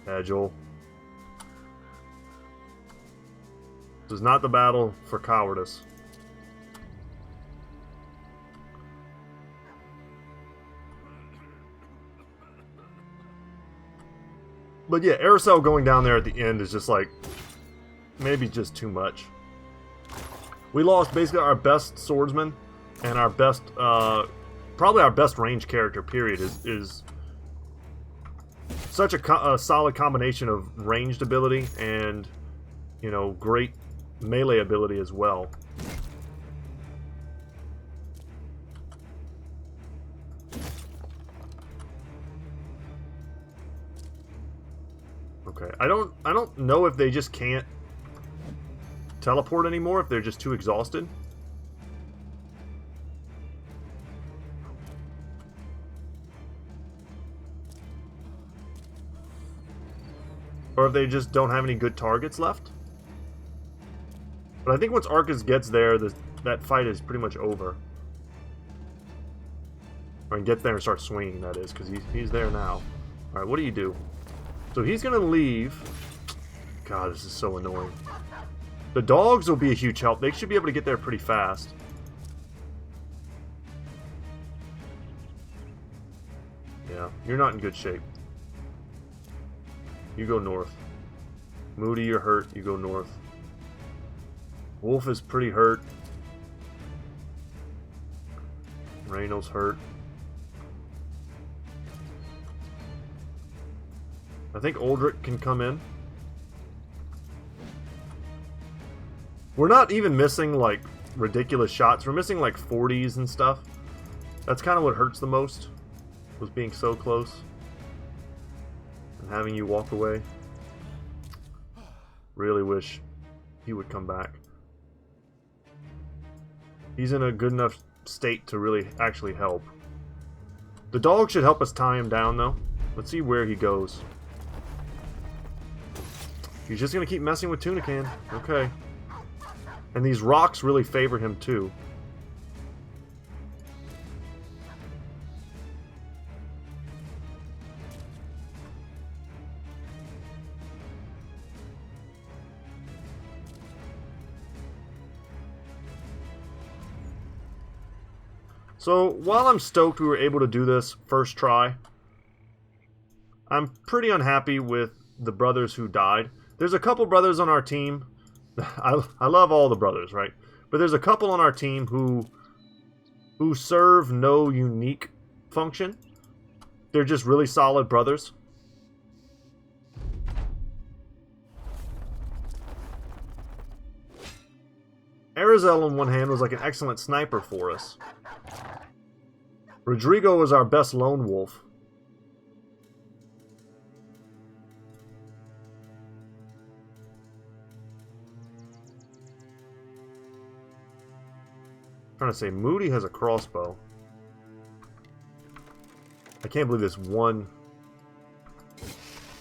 Edgel. This is not the battle for cowardice. But yeah, Aerosol going down there at the end is just like, maybe just too much. We lost basically our best swordsman and our best, probably our best range character, period, is such a solid combination of ranged ability and, you know, great melee ability as well. Okay, I don't know if they just can't teleport anymore, if they're just too exhausted. Or if they just don't have any good targets left. But I think once Arcus gets there, that fight is pretty much over. Or gets there and starts swinging, that is, because he's there now. Alright, what do you do? So he's going to leave. God, this is so annoying. The dogs will be a huge help. They should be able to get there pretty fast. Yeah, you're not in good shape. You go north. Moody, you're hurt. You go north. Wolf is pretty hurt. Reyno's hurt. I think Aldrich can come in. We're not even missing, like, ridiculous shots. We're missing, like, 40s and stuff. That's kind of what hurts the most, was being so close. And having you walk away. Really wish he would come back. He's in a good enough state to really actually help. The dog should help us tie him down, though. Let's see where he goes. He's just going to keep messing with Tunican. Okay. And these rocks really favor him, too. So, while I'm stoked we were able to do this first try, I'm pretty unhappy with the brothers who died. There's a couple brothers on our team. I love all the brothers, right? But there's a couple on our team who serve no unique function. They're just really solid brothers. Arizel, on one hand, was like an excellent sniper for us. Rodrigo was our best lone wolf. I'm trying to say, Moody has a crossbow. I can't believe this one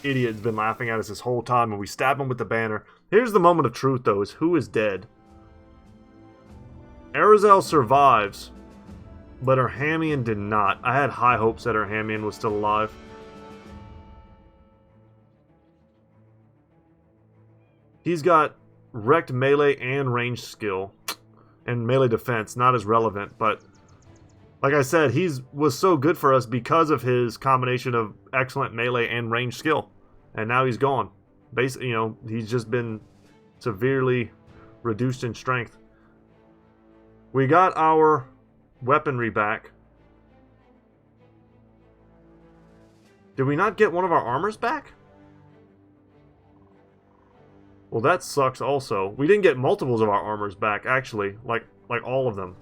idiot has been laughing at us this whole time, and we stab him with the banner. Here's the moment of truth, though, is who is dead. Arizel survives, but her Hamian did not. I had high hopes that her Hamian was still alive. He's got wrecked melee and range skill. And melee defense, not as relevant, but like I said, was so good for us because of his combination of excellent melee and range skill. And now he's gone. Basically, he's just been severely reduced in strength. We got our weaponry back. Did we not get one of our armors back? Well, that sucks also. We didn't get multiples of our armors back, actually. Like all of them.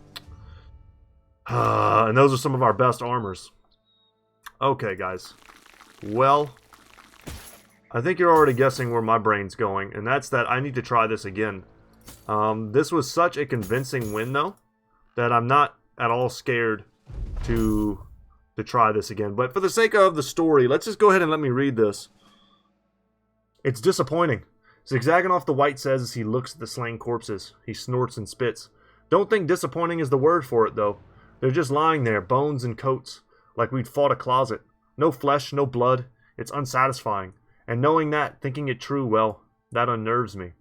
And those are some of our best armors. Okay, guys. Well, I think you're already guessing where my brain's going, and that's that I need to try this again. This was such a convincing win, though, that I'm not at all scared to try this again. But for the sake of the story, let's just go ahead and let me read this. It's disappointing. Zigzagging the White says as he looks at the slain corpses. He snorts and spits. Don't think disappointing is the word for it, though. They're just lying there, bones and coats, like we'd fought a closet. No flesh, no blood. It's unsatisfying. And knowing that, thinking it true, well, that unnerves me.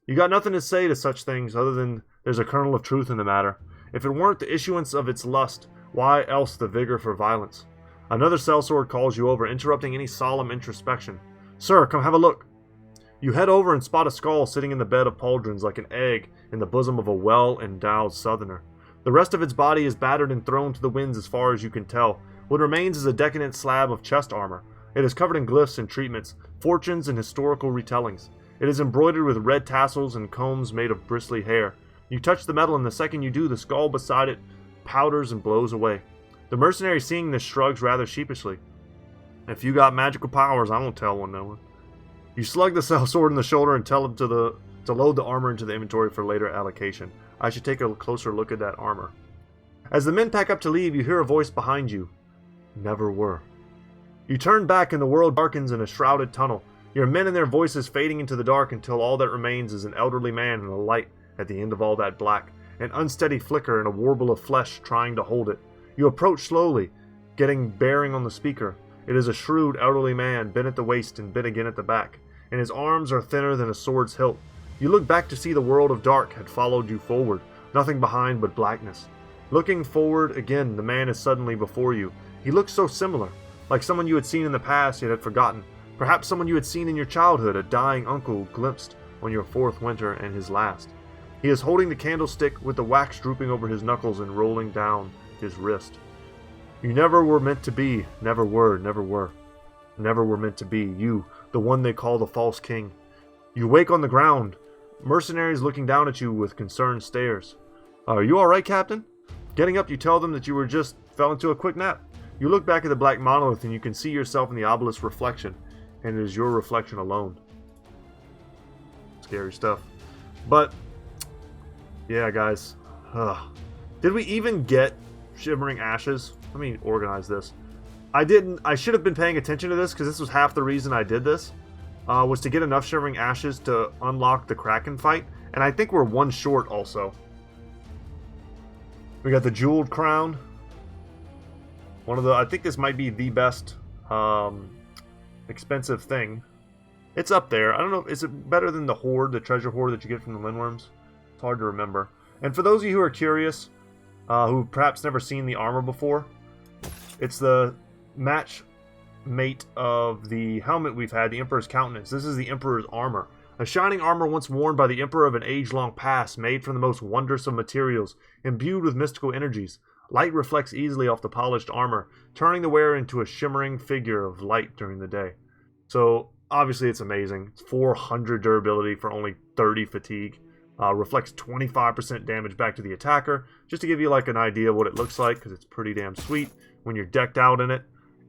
You got nothing to say to such things other than there's a kernel of truth in the matter. If it weren't the issuance of its lust, why else the vigor for violence? Another sellsword calls you over, interrupting any solemn introspection. Sir, come have a look. You head over and spot a skull sitting in the bed of pauldrons like an egg in the bosom of a well-endowed southerner. The rest of its body is battered and thrown to the winds as far as you can tell. What remains is a decadent slab of chest armor. It is covered in glyphs and treatments, fortunes and historical retellings. It is embroidered with red tassels and combs made of bristly hair. You touch the metal, and the second you do, the skull beside it powders and blows away. The mercenary, seeing this, shrugs rather sheepishly. If you got magical powers, I won't tell one no one. You slug the sellsword in the shoulder and tell him to load the armor into the inventory for later allocation. I should take a closer look at that armor. As the men pack up to leave, you hear a voice behind you. Never were. You turn back and the world darkens in a shrouded tunnel. Your men and their voices fading into the dark until all that remains is an elderly man and a light at the end of all that black. An unsteady flicker and a warble of flesh trying to hold it. You approach slowly, getting bearing on the speaker. It is a shrewd elderly man, bent at the waist and bent again at the back, and his arms are thinner than a sword's hilt. You look back to see the world of dark had followed you forward, nothing behind but blackness. Looking forward again, the man is suddenly before you. He looks so similar, like someone you had seen in the past yet had forgotten. Perhaps someone you had seen in your childhood, a dying uncle glimpsed on your fourth winter and his last. He is holding the candlestick with the wax drooping over his knuckles and rolling down his wrist. You never were meant to be, never were, never were. Never were meant to be, you, the one they call the false king. You wake on the ground, mercenaries looking down at you with concerned stares. Are you alright, Captain? Getting up, you tell them that you were just fell into a quick nap. You look back at the black monolith and you can see yourself in the obelisk's reflection, and it is your reflection alone. Scary stuff. But, yeah, guys. Did we even get Shimmering Ashes? Let me organize this. I should have been paying attention to this because this was half the reason I did this. Was to get enough Shimmering Ashes to unlock the Kraken fight. And I think we're one short also. We got the Jeweled Crown. I think this might be the best expensive thing. It's up there. I don't know, is it better than the Hoard, the treasure hoard that you get from the Lindworms? It's hard to remember. And for those of you who are curious, who've perhaps never seen the armor before. It's the match mate of the helmet we've had, the Emperor's Countenance. This is the Emperor's armor. A shining armor once worn by the Emperor of an age-long past, made from the most wondrous of materials, imbued with mystical energies. Light reflects easily off the polished armor, turning the wearer into a shimmering figure of light during the day. So, obviously it's amazing. It's 400 durability for only 30 fatigue. Reflects 25% damage back to the attacker. Just to give you like an idea of what it looks like, because it's pretty damn sweet. When you're decked out in it,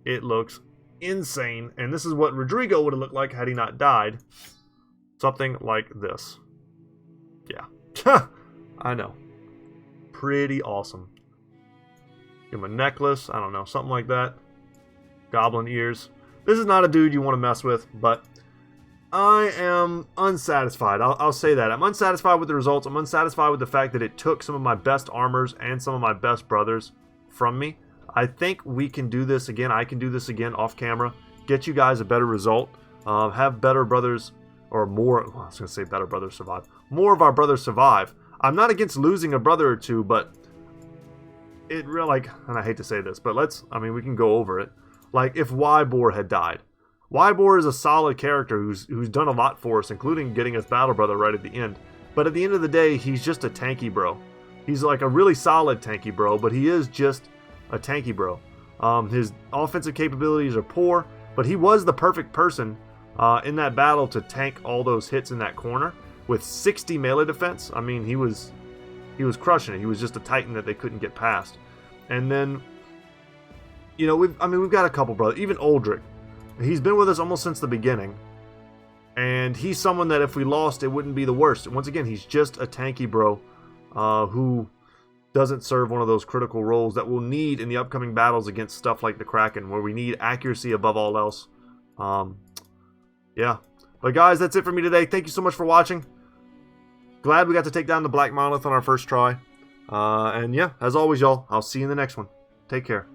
it looks insane. And this is what Rodrigo would have looked like had he not died. Something like this. Yeah. I know. Pretty awesome. Give him a necklace. I don't know. Something like that. Goblin ears. This is not a dude you want to mess with, but I am unsatisfied. I'll say that. I'm unsatisfied with the results. I'm unsatisfied with the fact that it took some of my best armors and some of my best brothers from me. I think we can do this again. I can do this again off camera. Get you guys a better result. Have better brothers, or more. Well, I was going to say better brothers survive. More of our brothers survive. I'm not against losing a brother or two, but it really, like, and I hate to say this, but we can go over it. Like, if Wybor had died. Wybor is a solid character who's done a lot for us, including getting us Battle Brother right at the end. But at the end of the day, he's just a tanky bro. He's like a really solid tanky bro, but he is just a tanky bro. His offensive capabilities are poor, but he was the perfect person in that battle to tank all those hits in that corner. With 60 melee defense, I mean, he was crushing it. He was just a titan that they couldn't get past. And then, you know, we've got a couple brothers. Even Uldric. He's been with us almost since the beginning. And he's someone that if we lost, it wouldn't be the worst. Once again, he's just a tanky bro who doesn't serve one of those critical roles that we'll need in the upcoming battles against stuff like the Kraken, where we need accuracy above all else. Yeah. But guys, that's it for me today. Thank you so much for watching. Glad we got to take down the Black Monolith on our first try. And yeah, as always, y'all, I'll see you in the next one. Take care.